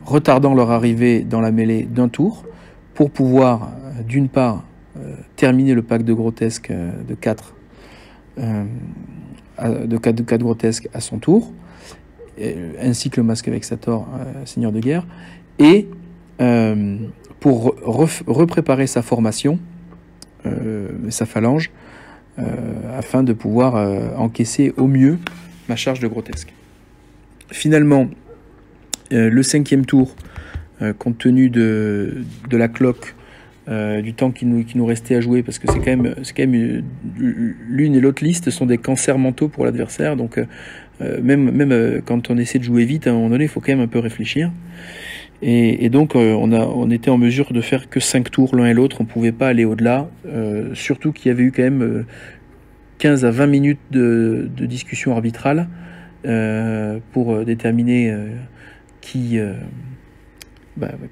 retardant leur arrivée dans la mêlée d'un tour, pour pouvoir, d'une part, terminer le pack de grotesques de 4 grotesques à son tour, ainsi que le masque Vexator, seigneur de guerre, et pour repréparer sa formation, sa phalange, afin de pouvoir encaisser au mieux ma charge de grotesque. Finalement, le 5e tour, compte tenu de la cloque, du temps qui nous restait à jouer, parce que c'est quand même l'une et l'autre liste sont des cancers mentaux pour l'adversaire, donc même quand on essaie de jouer vite, à un moment donné, il faut quand même un peu réfléchir. Et donc on était en mesure de faire que 5 tours l'un et l'autre, on ne pouvait pas aller au-delà, surtout qu'il y avait eu quand même 15 à 20 minutes de discussion arbitrale pour déterminer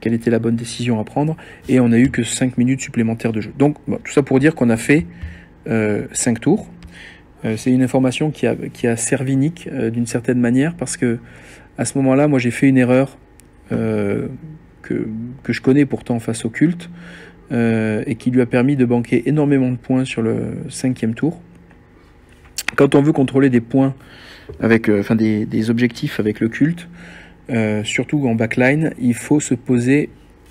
quelle était la bonne décision à prendre, et on n'a eu que 5 minutes supplémentaires de jeu. Donc tout ça pour dire qu'on a fait 5 tours. C'est une information qui a servi Nick d'une certaine manière, parce que à ce moment-là, moi j'ai fait une erreur que je connais pourtant face au culte, et qui lui a permis de banquer énormément de points sur le 5e tour. Quand on veut contrôler des points avec des objectifs avec le culte, surtout en backline, il faut se poser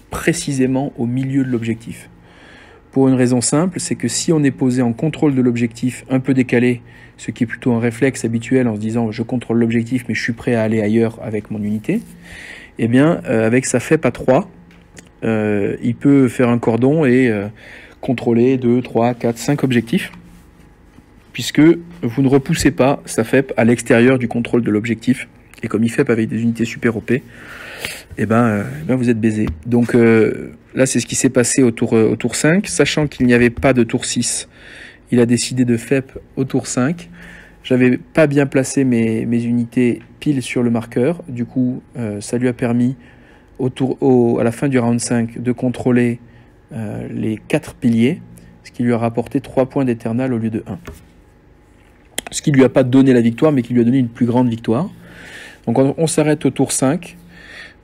précisément au milieu de l'objectif. Pour une raison simple, c'est que si on est posé en contrôle de l'objectif un peu décalé, ce qui est plutôt un réflexe habituel en se disant je contrôle l'objectif mais je suis prêt à aller ailleurs avec mon unité, eh bien avec sa FEP à 3, il peut faire un cordon et contrôler 2, 3, 4, 5 objectifs, puisque vous ne repoussez pas sa FEP à l'extérieur du contrôle de l'objectif. Et comme il FEP avec des unités super OP, eh ben vous êtes baisé. Donc là, c'est ce qui s'est passé au tour 5. Sachant qu'il n'y avait pas de tour 6, il a décidé de FEP au tour 5. J'avais pas bien placé mes unités pile sur le marqueur. Du coup, ça lui a permis à la fin du round 5 de contrôler les 4 piliers, ce qui lui a rapporté 3 points d'éternal au lieu de 1. Ce qui lui a pas donné la victoire, mais qui lui a donné une plus grande victoire. Donc on s'arrête au tour 5.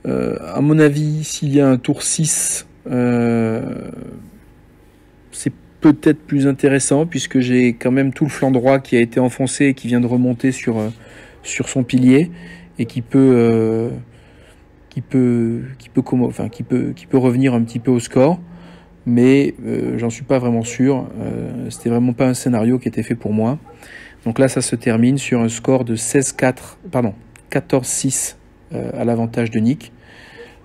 À mon avis, s'il y a un tour 6, c'est peut-être plus intéressant puisque j'ai quand même tout le flanc droit qui a été enfoncé et qui vient de remonter sur son pilier et qui peut revenir un petit peu au score, mais j'en suis pas vraiment sûr. C'était vraiment pas un scénario qui était fait pour moi. Donc là, ça se termine sur un score de 14-6 à l'avantage de Nick.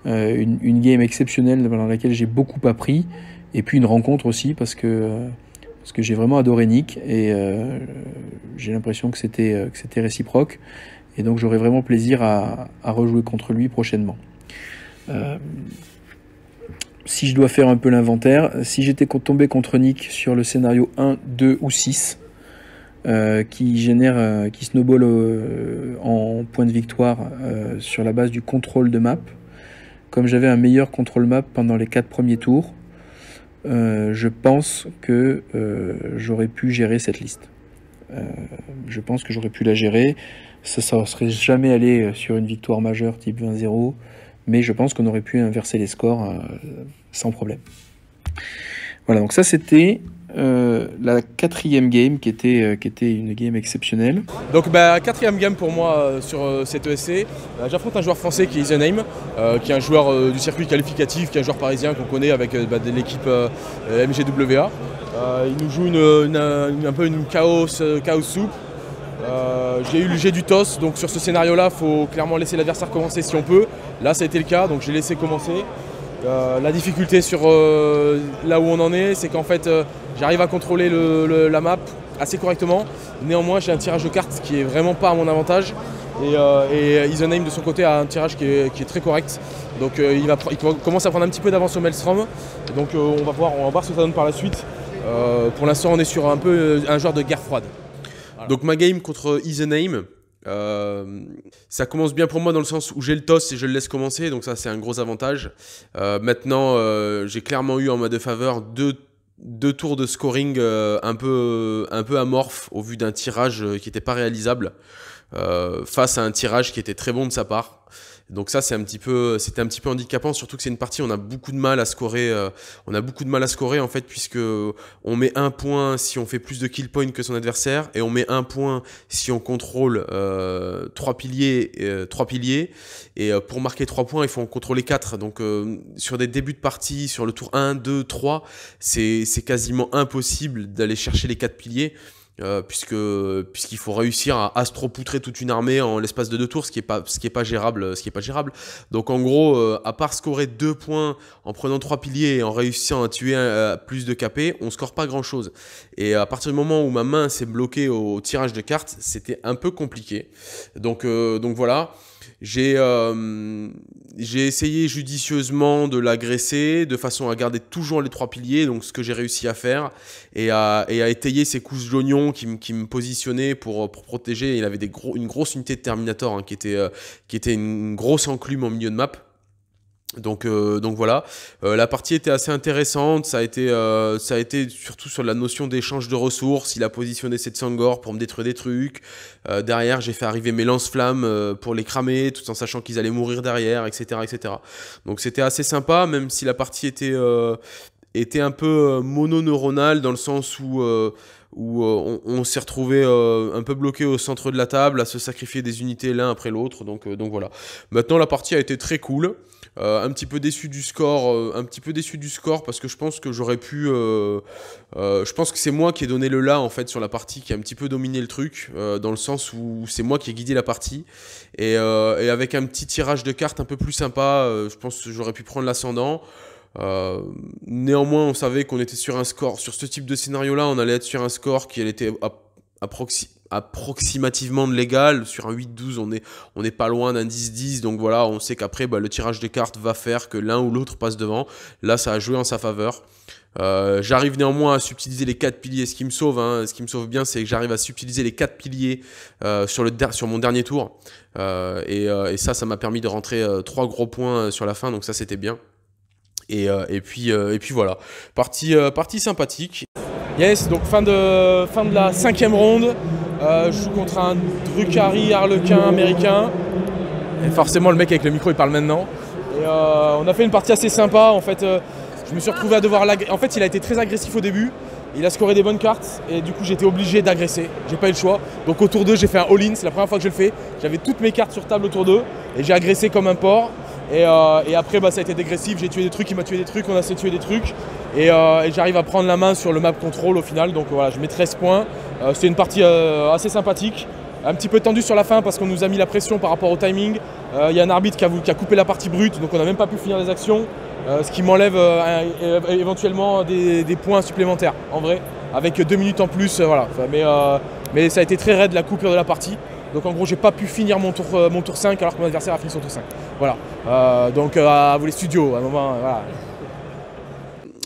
Une game exceptionnelle dans laquelle j'ai beaucoup appris, et puis une rencontre aussi parce que j'ai vraiment adoré Nick et j'ai l'impression que c'était réciproque, et donc j'aurai vraiment plaisir à rejouer contre lui prochainement. Si je dois faire un peu l'inventaire, si j'étais tombé contre Nick sur le scénario 1, 2 ou 6, qui snowball en points de victoire sur la base du contrôle de map, comme j'avais un meilleur contrôle map pendant les 4 premiers tours, je pense que j'aurais pu gérer cette liste. Je pense que j'aurais pu la gérer. Ça ne serait jamais allé sur une victoire majeure type 20-0, mais je pense qu'on aurait pu inverser les scores sans problème. Voilà, donc ça c'était la 4e game qui était une game exceptionnelle. Donc 4e game pour moi sur cette ESC. J'affronte un joueur français qui est ISENAME, qui est un joueur du circuit qualificatif, qui est un joueur parisien qu'on connaît avec de l'équipe MGWA. Il nous joue un peu une chaos soup. J'ai eu le jet du toss, donc sur ce scénario là il faut clairement laisser l'adversaire commencer si on peut. Là ça a été le cas, donc j'ai laissé commencer. La difficulté sur là où on en est, c'est qu'en fait j'arrive à contrôler la map assez correctement. Néanmoins j'ai un tirage de cartes qui est vraiment pas à mon avantage, et ISENAME de son côté a un tirage qui est très correct. Donc il commence à prendre un petit peu d'avance au Maelstrom. Donc on va voir ce que ça donne par la suite. Pour l'instant on est sur un peu un genre de guerre froide. Voilà. Donc ma game contre ISENAME, ça commence bien pour moi dans le sens où j'ai le toss et je le laisse commencer, donc ça c'est un gros avantage. Maintenant j'ai clairement eu en ma défaveur deux tours de scoring un peu amorphes au vu d'un tirage qui n'était pas réalisable face à un tirage qui était très bon de sa part. Donc ça c'était un petit peu handicapant, surtout que c'est une partie où on a beaucoup de mal à scorer. En fait, puisque on met 1 point si on fait plus de kill points que son adversaire, et on met 1 point si on contrôle 3 piliers. Et pour marquer 3 points, il faut en contrôler 4. Donc sur des débuts de partie, sur le tour 1, 2, 3, c'est quasiment impossible d'aller chercher les 4 piliers. Puisqu'il faut réussir à astro-poutrer toute une armée en l'espace de 2 tours, ce qui est pas gérable. Donc en gros, à part scorer 2 points en prenant 3 piliers et en réussissant à tuer plus de KP, on score pas grand chose. Et à partir du moment où ma main s'est bloquée au tirage de cartes, c'était un peu compliqué. Donc voilà. J'ai essayé judicieusement de l'agresser de façon à garder toujours les 3 piliers, donc ce que j'ai réussi à faire, et à étayer ces couches d'oignons qui me positionnaient pour protéger. Il avait une grosse unité de Terminator qui était une grosse enclume en milieu de map. Donc voilà, la partie était assez intéressante. Ça a été surtout sur la notion d'échange de ressources. Il a positionné cette Sangor pour me détruire des trucs. Derrière, j'ai fait arriver mes lance-flammes pour les cramer, tout en sachant qu'ils allaient mourir derrière, etc., etc. Donc c'était assez sympa, même si la partie était un peu mononeuronale, dans le sens où on s'est retrouvé un peu bloqué au centre de la table, à se sacrifier des unités l'un après l'autre. Donc voilà. Maintenant, la partie a été très cool. Un petit peu déçu du score, parce que je pense que j'aurais pu. Je pense que c'est moi qui ai donné le là en fait sur la partie, qui a un petit peu dominé le truc, dans le sens où c'est moi qui ai guidé la partie, et avec un petit tirage de cartes un peu plus sympa, je pense que j'aurais pu prendre l'ascendant. Néanmoins, on savait qu'on était sur un score, sur ce type de scénario là, on allait être sur un score qui était approximativement de l'égal. Sur un 8-12, on est pas loin d'un 10-10, donc voilà, on sait qu'après le tirage des cartes va faire que l'un ou l'autre passe devant. Là, ça a joué en sa faveur. J'arrive néanmoins à subtiliser les 4 piliers. Ce qui me sauve bien, c'est que j'arrive à subtiliser les 4 piliers sur mon dernier tour, et ça m'a permis de rentrer 3 gros points sur la fin, donc ça c'était bien. Et puis voilà, partie sympathique. Yes, donc fin de la 5e ronde. Je joue contre un Drukhari Harlequin américain. Et forcément, le mec avec le micro, il parle maintenant. Et on a fait une partie assez sympa. En fait, je me suis retrouvé à devoir l'agresser. En fait, il a été très agressif au début. Il a scoré des bonnes cartes et du coup j'étais obligé d'agresser, j'ai pas eu le choix. Donc au tour 2 j'ai fait un all-in, c'est la première fois que je le fais. J'avais toutes mes cartes sur table au tour 2 et j'ai agressé comme un porc. Et après ça a été dégressif, j'ai tué des trucs, il m'a tué des trucs, on a essayé de tuer des trucs. Et j'arrive à prendre la main sur le map control au final, donc voilà, je mets 13 points. C'était une partie assez sympathique. Un petit peu tendu sur la fin parce qu'on nous a mis la pression par rapport au timing. Il y a un arbitre qui a coupé la partie brute, donc on n'a même pas pu finir les actions. Ce qui m'enlève éventuellement des points supplémentaires, en vrai, avec 2 minutes en plus, voilà. Mais ça a été très raide la coupure de la partie. Donc en gros, j'ai pas pu finir mon tour 5 alors que mon adversaire a fini son tour 5. Voilà. Donc à vous les studios, à un moment, voilà.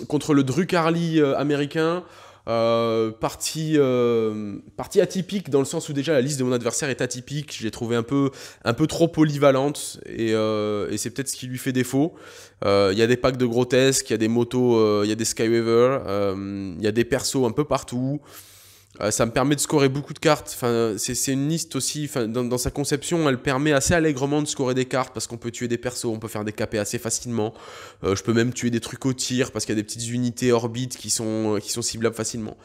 Contre le Drukarli américain, partie atypique dans le sens où déjà la liste de mon adversaire est atypique. Je l'ai trouvé un peu trop polyvalente et c'est peut-être ce qui lui fait défaut. Il y a des packs de grotesques, il y a des motos, il y a des Skyweaver, il y a des persos un peu partout. Ça me permet de scorer beaucoup de cartes. Enfin, c'est une liste aussi, enfin, dans sa conception, elle permet assez allègrement de scorer des cartes parce qu'on peut tuer des persos, on peut faire des KP assez facilement. Je peux même tuer des trucs au tir parce qu'il y a des petites unités orbites qui sont ciblables facilement.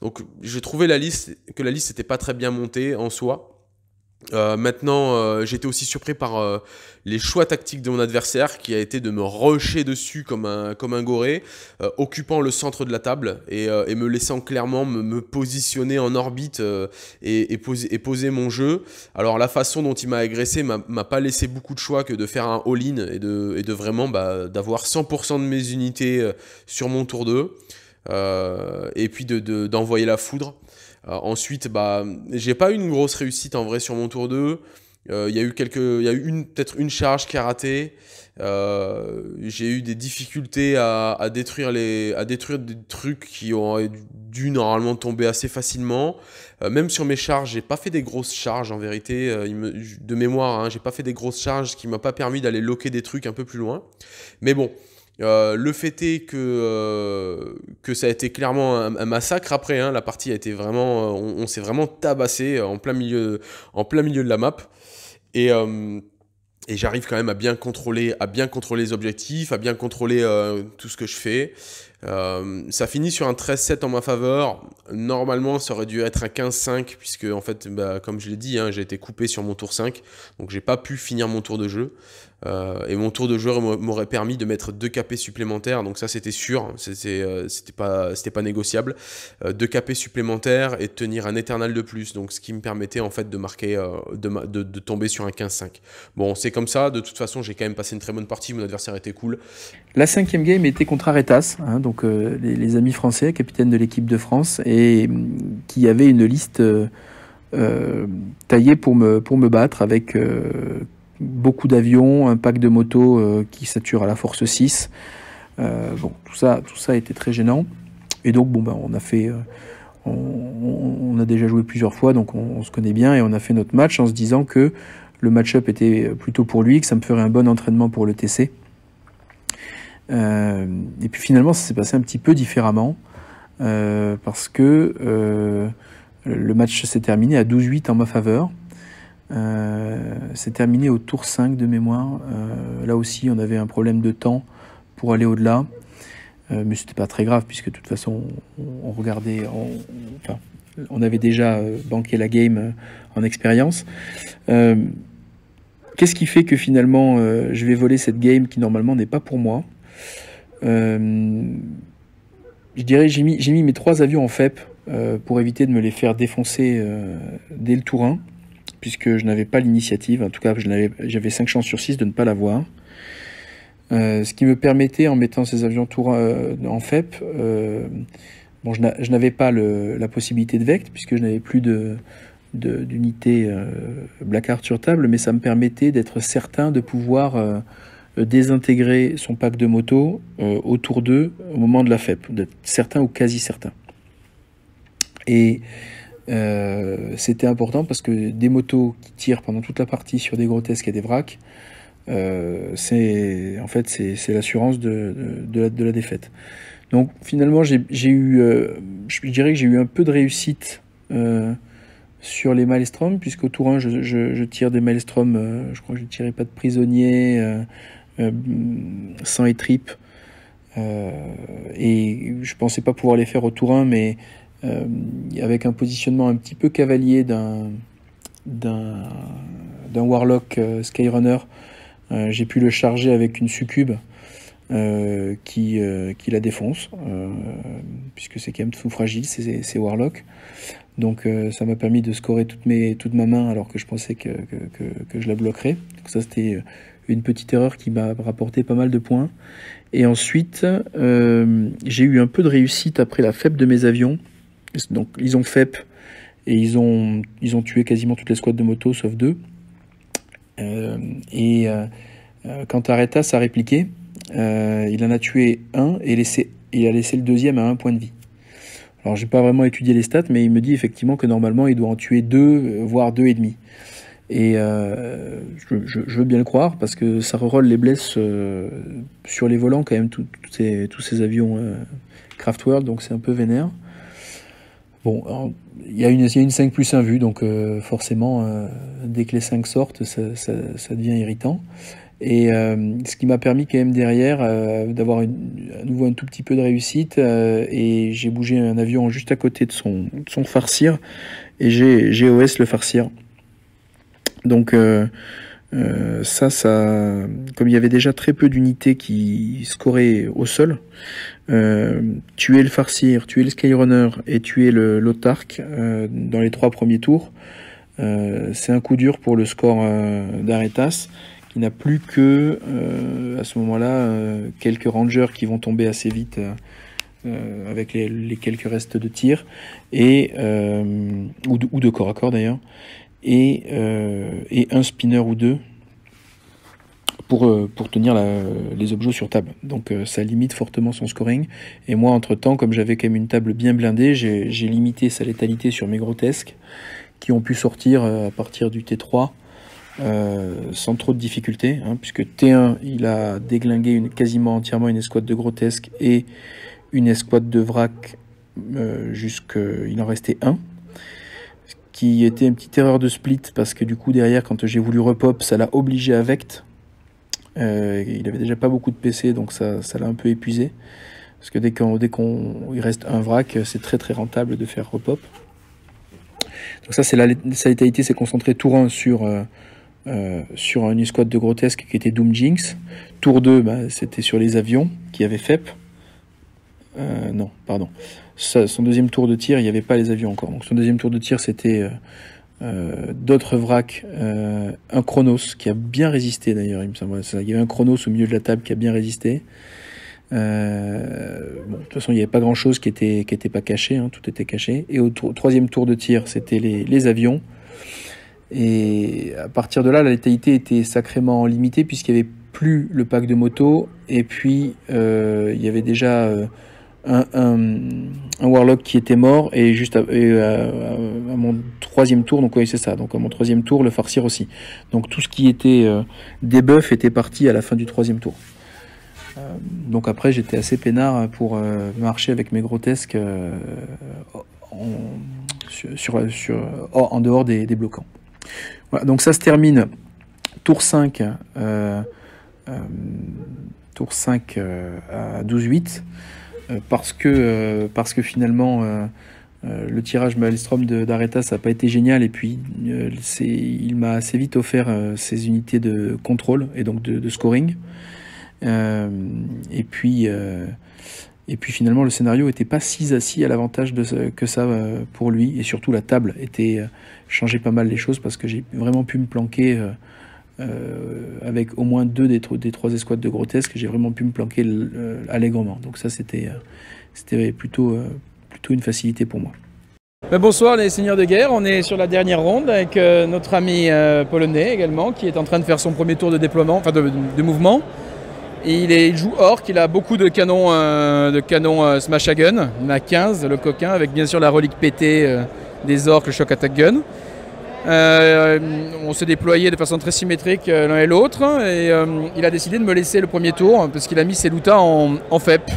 Donc j'ai trouvé que la liste n'était pas très bien montée en soi. Maintenant, j'étais aussi surpris par les choix tactiques de mon adversaire qui a été de me rusher dessus comme un goré, occupant le centre de la table et me laissant clairement me positionner en orbite et poser mon jeu. Alors la façon dont il m'a agressé m'a pas laissé beaucoup de choix que de faire un all-in et de vraiment d'avoir 100% de mes unités sur mon tour 2 et puis d'envoyer la foudre. Ensuite, j'ai pas eu une grosse réussite en vrai sur mon tour 2. Il y a eu peut-être une charge qui a raté. J'ai eu des difficultés à détruire des trucs qui auraient dû normalement tomber assez facilement. Même sur mes charges, j'ai pas fait des grosses charges en vérité. De mémoire, hein, j'ai pas fait des grosses charges, ce qui m'a pas permis d'aller loquer des trucs un peu plus loin. Mais bon. Le fait est que ça a été clairement un massacre après, hein, la partie a été vraiment, on s'est vraiment tabassé en plein milieu de la map et j'arrive quand même à bien contrôler les objectifs, à bien contrôler tout ce que je fais. Ça finit sur un 13-7 en ma faveur. Normalement ça aurait dû être un 15-5 puisque en fait comme je l'ai dit, hein, j'ai été coupé sur mon tour 5 donc j'ai pas pu finir mon tour de jeu. Et mon tour de jeu m'aurait permis de mettre 2 KP supplémentaires, donc ça c'était sûr, c'était pas négociable. 2 KP supplémentaires et de tenir un éternel de plus, donc ce qui me permettait en fait de marquer, de tomber sur un 15-5. Bon, c'est comme ça, de toute façon j'ai quand même passé une très bonne partie, mon adversaire était cool. La 5e game était contre Aretas, hein, donc les amis français, capitaine de l'équipe de France, et qui avait une liste taillée pour me battre avec beaucoup d'avions, un pack de motos qui sature à la force 6. Bon, tout ça était très gênant. Et donc, on a fait... on a déjà joué plusieurs fois, donc on se connaît bien, et on a fait notre match en se disant que le match-up était plutôt pour lui, que ça me ferait un bon entraînement pour le TC. Et puis finalement, ça s'est passé un petit peu différemment, parce que le match s'est terminé à 12-8 en ma faveur. C'est terminé au tour 5 de mémoire. Là aussi, on avait un problème de temps pour aller au-delà. Mais c'était pas très grave, puisque de toute façon, on regardait... on avait déjà banqué la game en expérience. Qu'est-ce qui fait que finalement, je vais voler cette game qui normalement n'est pas pour moi? Je dirais j'ai mis mes 3 avions en FEP pour éviter de me les faire défoncer dès le tour 1. Puisque je n'avais pas l'initiative, en tout cas j'avais 5 chances sur 6 de ne pas l'avoir. Ce qui me permettait, en mettant ces avions en FEP, je n'avais pas la possibilité de vect, puisque je n'avais plus d'unité Blackheart sur table, mais ça me permettait d'être certain de pouvoir désintégrer son pack de moto au tour 2 au moment de la FEP, d'être certain ou quasi certain. Et c'était important parce que des motos qui tirent pendant toute la partie sur des grotesques et des vracs, c'est l'assurance de la défaite. Donc finalement je dirais que j'ai eu un peu de réussite sur les Maelstrom, puisqu'au tour 1 je tire des Maelstrom, je crois que je ne tirais pas de prisonniers, sang et tripes, Et je pensais pas pouvoir les faire au tour 1, mais avec un positionnement un petit peu cavalier d'un Warlock Skyrunner, j'ai pu le charger avec une succube qui la défonce, puisque c'est quand même tout fragile, c'est Warlock. Donc ça m'a permis de scorer toute ma main alors que je pensais que je la bloquerais. Donc ça, c'était une petite erreur qui m'a rapporté pas mal de points. Et ensuite, j'ai eu un peu de réussite après la FEP de mes avions. Donc ils ont FEP et ils ont tué quasiment toutes les squads de moto sauf 2. Quand Aretas a répliqué, il en a tué un et il a laissé le deuxième à 1 point de vie. Alors j'ai pas vraiment étudié les stats, mais il me dit effectivement que normalement il doit en tuer 2, voire 2,5. Et je veux bien le croire parce que ça reroll les blesses sur les volants quand même, tous ces avions Craftworld, donc c'est un peu vénère. Bon, il y a une 5+1 vue, donc forcément dès que les 5 sortent, ça devient irritant. Et ce qui m'a permis quand même derrière d'avoir à nouveau un tout petit peu de réussite, et j'ai bougé un avion juste à côté de son farcir et j'ai OS le farcir. Donc ça, comme il y avait déjà très peu d'unités qui scoraient au sol, tuer le farcir, tuer le Skyrunner et tuer l'Autarque dans les 3 premiers tours, c'est un coup dur pour le score d'Aretas, qui n'a plus que à ce moment-là quelques rangers qui vont tomber assez vite avec les quelques restes de tir ou de corps à corps d'ailleurs, et un spinner ou 2 pour tenir les objets sur table. Donc ça limite fortement son scoring. Et moi, entre-temps, comme j'avais quand même une table bien blindée, j'ai limité sa létalité sur mes grotesques, qui ont pu sortir à partir du T3 sans trop de difficultés, puisque T1, il a déglingué quasiment entièrement une escouade de grotesques et une escouade de vrac il en restait un, qui était une petite erreur de split, parce que du coup derrière, quand j'ai voulu repop, ça l'a obligé à vect. Il avait déjà pas beaucoup de PC, donc ça l'a un peu épuisé, parce que dès qu'il reste un vrac, c'est très très rentable de faire repop. Donc ça, sa létalité s'est concentrée tour 1 sur une escouade de grotesques qui était Doom Jinx. Tour 2, c'était sur les avions qui avaient FEP. Non, pardon. Son deuxième tour de tir, il n'y avait pas les avions encore. Donc son deuxième tour de tir, c'était d'autres vracs, un Chronos qui a bien résisté d'ailleurs, il me semble. Il y avait un Chronos au milieu de la table qui a bien résisté. De toute façon, il n'y avait pas grand chose qui était pas caché, tout était caché. Et au troisième tour de tir, c'était les avions. Et à partir de là, la létalité était sacrément limitée, puisqu'il n'y avait plus le pack de moto, et puis il y avait déjà un Warlock qui était mort, et juste à mon troisième tour, donc oui, c'est ça, donc à mon troisième tour, le farcir aussi. Donc tout ce qui était debuff était parti à la fin du troisième tour. Donc après, j'étais assez peinard pour marcher avec mes grotesques en dehors des bloquants. Voilà, donc ça se termine tour 5 à 12-8, parce que finalement le tirage Maelstrom d'Aretas n'a pas été génial, et puis il m'a assez vite offert ses unités de contrôle et donc de scoring. Et puis finalement le scénario n'était pas si assis à l'avantage que ça pour lui, et surtout la table changeait pas mal les choses, parce que j'ai vraiment pu me planquer avec au moins 2 des 3 escouades de grotesques. J'ai vraiment pu me planquer allègrement, donc ça c'était plutôt une facilité pour moi. Bonsoir les seigneurs de guerre, on est sur la dernière ronde avec notre ami polonais également, qui est en train de faire son premier tour de déploiement, enfin de mouvement. Il joue orc, il a beaucoup de canons smash à gun, il en a 15, le coquin, avec bien sûr la relique pétée des orcs, le shock attack gun. On s'est déployé de façon très symétrique l'un et l'autre, et il a décidé de me laisser le premier tour, parce qu'il a mis ses lootas en FEP.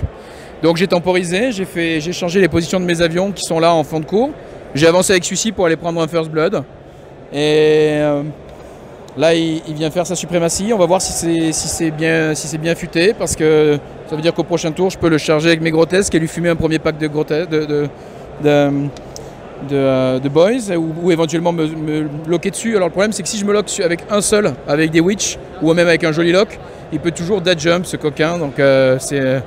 Donc j'ai temporisé, j'ai changé les positions de mes avions qui sont là en fond de cours. J'ai avancé avec celui-ci pour aller prendre un first blood. Et là, il vient faire sa suprématie. On va voir si c'est bien futé, parce que Ça veut dire qu'au prochain tour, je peux le charger avec mes grotesques et lui fumer un premier pack de boys ou éventuellement me locker dessus. Alors le problème, c'est que si je me lock avec un seul, avec des witch ou même avec un joli lock, il peut toujours dead jump ce coquin. Donc je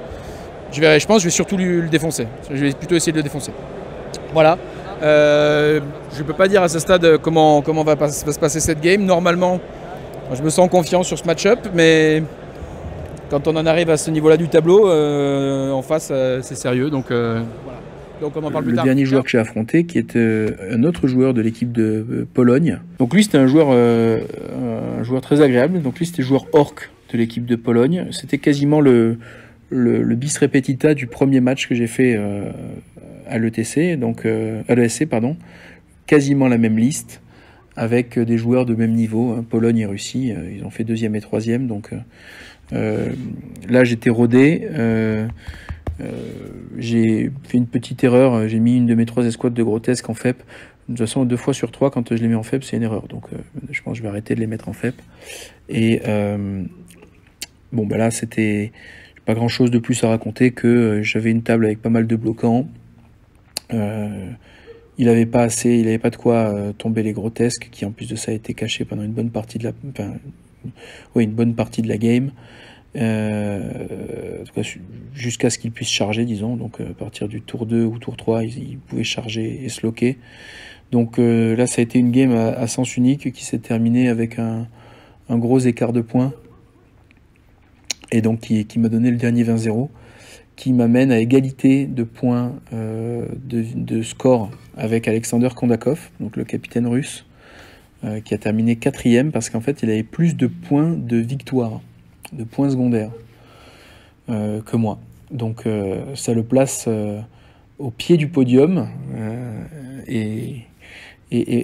verrai, je pense que je vais surtout le défoncer. Je vais plutôt essayer de le défoncer. Voilà. Je ne peux pas dire à ce stade comment va se passer cette game. Normalement, je me sens confiant sur ce match-up, mais quand on en arrive à ce niveau-là du tableau, en face, c'est sérieux. Donc, voilà. Donc on en parle plus tard. Le dernier joueur que j'ai affronté, qui est un autre joueur de l'équipe de Pologne. Donc lui, c'était un joueur très agréable. Donc lui, c'était le joueur orc de l'équipe de Pologne. C'était quasiment le bis repetita du premier match que j'ai fait à l'ETC, donc à l'ESC, pardon. Quasiment la même liste, avec des joueurs de même niveau, hein, Pologne et Russie. Ils ont fait 2e et 3e. Donc là, j'étais rodé. J'ai fait une petite erreur, j'ai mis une de mes 3 escouades de grotesques en FEP. De toute façon, 2 fois sur 3, quand je les mets en FEP, c'est une erreur. Donc je pense que je vais arrêter de les mettre en FEP. Et bon, ben là, c'était pas grand chose de plus à raconter que j'avais une table avec pas mal de bloquants. Il avait pas de quoi tomber les grotesques, qui en plus de ça a été caché pendant une bonne partie de la game. En tout cas, jusqu'à ce qu'il puisse charger, disons. Donc à partir du tour 2 ou tour 3, il pouvait charger et se loquer. Donc là, ça a été une game à sens unique qui s'est terminée avec un gros écart de points. Et donc qui m'a donné le dernier 20-0, qui m'amène à égalité de points de score avec Alexander Kondakov, donc le capitaine russe, qui a terminé 4e parce qu'en fait, il avait plus de points de victoire, de points secondaires que moi. Donc ça le place au pied du podium et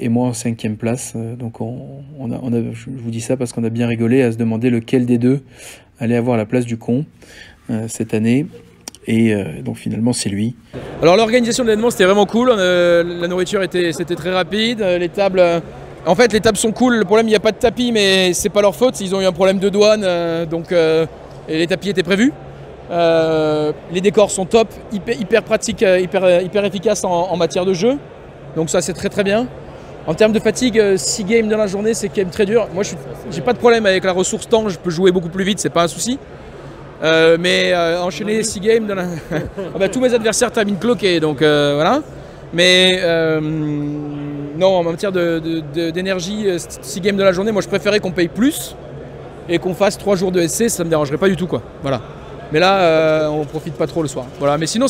moi en 5e place. Donc je vous dis ça parce qu'on a bien rigolé à se demander lequel des deux allait avoir la place du con cette année. Et donc finalement c'est lui. Alors l'organisation de l'événement c'était vraiment cool, la nourriture c'était très rapide, les tables... En fait, les tables sont cool. Le problème, il n'y a pas de tapis, mais c'est pas leur faute. Ils ont eu un problème de douane, et les tapis étaient prévus. Les décors sont top, hyper pratiques, hyper efficaces en matière de jeu. Donc ça, c'est très très bien. En termes de fatigue, 6 games dans la journée, c'est quand même très dur. Moi, j'ai pas de problème avec la ressource temps. Je peux jouer beaucoup plus vite, c'est pas un souci. Mais enchaîner 6 games, tous mes adversaires terminent cloqués, donc voilà. Mais non, en matière d'énergie, 6 games de la journée, moi je préférais qu'on paye plus et qu'on fasse 3 jours de SC, ça me dérangerait pas du tout, quoi. Voilà. Mais là, on profite pas trop le soir. Voilà. Mais sinon,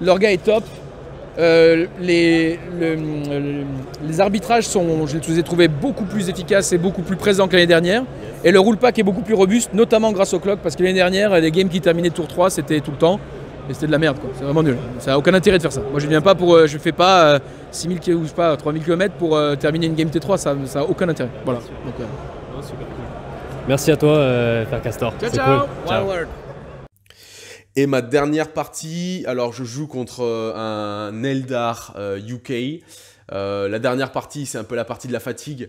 l'orga est top. Les arbitrages je les ai trouvés beaucoup plus efficaces et beaucoup plus présents que l'année dernière. Et le rollpack est beaucoup plus robuste, notamment grâce au clock, parce que l'année dernière, les games qui terminaient tour 3, c'était tout le temps. Et c'était de la merde, quoi. C'est vraiment nul. Ça n'a aucun intérêt de faire ça. Moi, je fais pas 6000 ou 3000 km pour terminer une game T3, ça n'a aucun intérêt. Voilà. Donc, super cool. Merci à toi, Percastor. Ciao, ciao. Cool. Ciao. Et ma dernière partie, alors je joue contre un Eldar UK. La dernière partie, c'est un peu la partie de la fatigue.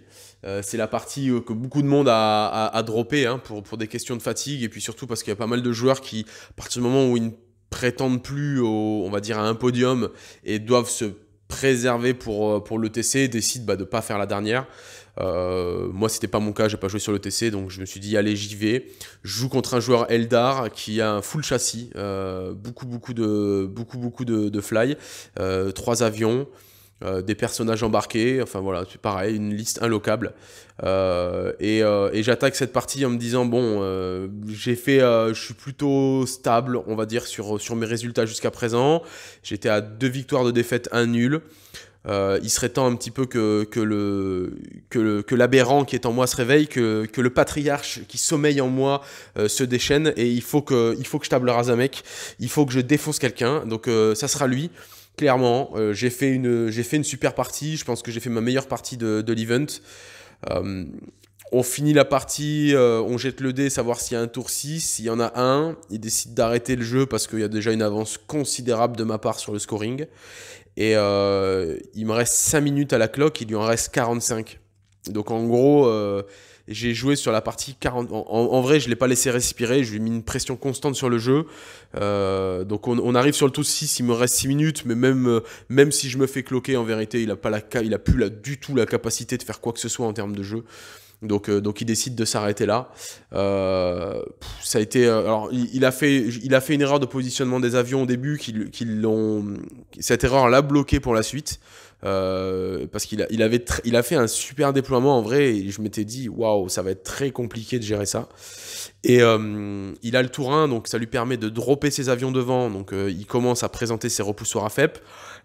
C'est la partie que beaucoup de monde a droppé pour des questions de fatigue. Et puis surtout parce qu'il y a pas mal de joueurs qui, à partir du moment où ils ne prétendent plus on va dire à un podium et doivent se préserver pour l'ETC, décident de ne pas faire la dernière. Moi c'était pas mon cas, j'ai pas joué sur l'ETC, donc je me suis dit allez j'y vais. Je joue contre un joueur Eldar qui a un full châssis, beaucoup de fly, 3 avions, des personnages embarqués, enfin voilà, c'est pareil, une liste inlocable. Et j'attaque cette partie en me disant bon, je suis plutôt stable, on va dire sur mes résultats jusqu'à présent. J'étais à 2 victoires, 2 défaites, 1 nul. Il serait temps un petit peu que l'aberrant qui est en moi se réveille, que le patriarche qui sommeille en moi se déchaîne, et il faut que je table rase un mec, il faut que je défonce quelqu'un, donc ça sera lui. Clairement, j'ai fait une super partie, je pense que j'ai fait ma meilleure partie de l'event. On finit la partie, on jette le dé, savoir s'il y a un tour 6, s'il y en a un, il décide d'arrêter le jeu parce qu'il y a déjà une avance considérable de ma part sur le scoring. Et il me reste 5 minutes à la clock, il lui en reste 45. Donc en gros, J'ai joué sur la partie 40. En vrai, je ne l'ai pas laissé respirer. Je lui ai mis une pression constante sur le jeu. Donc on arrive sur le tour 6, il me reste 6 minutes. Mais même si je me fais cloquer, en vérité, il n'a plus du tout la capacité de faire quoi que ce soit en termes de jeu. Donc il décide de s'arrêter là. Ça a été, alors il a fait une erreur de positionnement des avions au début, cette erreur l'a bloqué pour la suite. Parce qu'il a fait un super déploiement en vrai, et je m'étais dit waouh, ça va être très compliqué de gérer ça. Et il a le tour 1, donc ça lui permet de dropper ses avions devant. Donc il commence à présenter ses repoussoirs à FEP.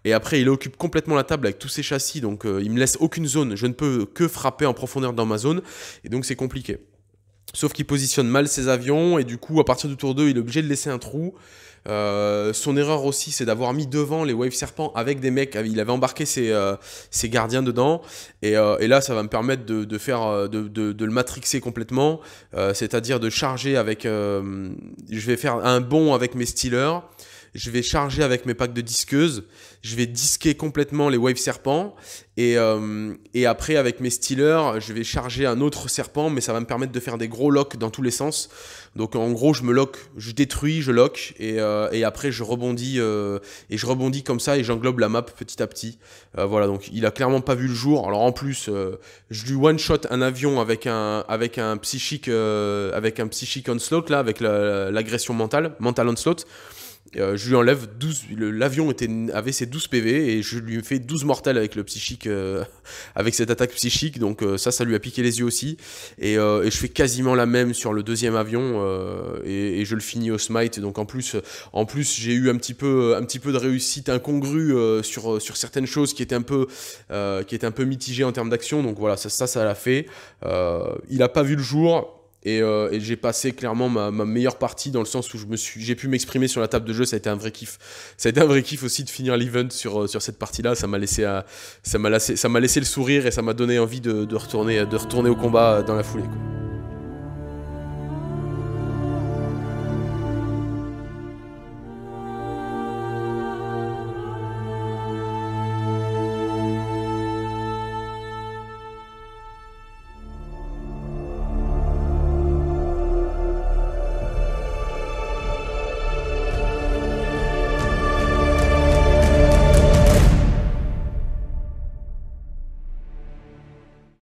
Et après, il occupe complètement la table avec tous ses châssis. Donc il me laisse aucune zone. Je ne peux que frapper en profondeur dans ma zone. Et donc c'est compliqué. Sauf qu'il positionne mal ses avions. Et du coup, à partir du tour 2, il est obligé de laisser un trou. Son erreur aussi, c'est d'avoir mis devant les Wave Serpents avec des mecs. Il avait embarqué ses gardiens dedans, et là ça va me permettre de le matrixer complètement, c'est-à-dire de charger avec je vais faire un bond avec mes Stealers, je vais charger avec mes packs de disqueuses, je vais disquer complètement les Wave Serpents, et après avec mes Stealers, je vais charger un autre serpent, mais ça va me permettre de faire des gros locks dans tous les sens. Donc en gros, je me lock, je détruis, je lock, et après je rebondis, et je rebondis comme ça, et j'englobe la map petit à petit. Voilà, donc il a clairement pas vu le jour. Alors en plus, je lui one-shot un avion avec un psychique onslaught, là, avec l'agression mental onslaught. Je lui enlève 12, l'avion avait ses 12 PV, et je lui fais 12 mortels avec le psychique, avec cette attaque psychique. Donc ça lui a piqué les yeux aussi, et je fais quasiment la même sur le deuxième avion, et je le finis au smite. Donc en plus j'ai eu un petit peu de réussite incongrue sur certaines choses qui étaient un peu mitigées en termes d'action. Donc voilà, ça l'a fait. Il a pas vu le jour. Et j'ai passé clairement ma meilleure partie, dans le sens où j'ai pu m'exprimer sur la table de jeu. Ça a été un vrai kiff. Ça a été un vrai kiff aussi de finir l'event sur cette partie-là. Ça m'a laissé le sourire, et ça m'a donné envie de retourner au combat dans la foulée, quoi.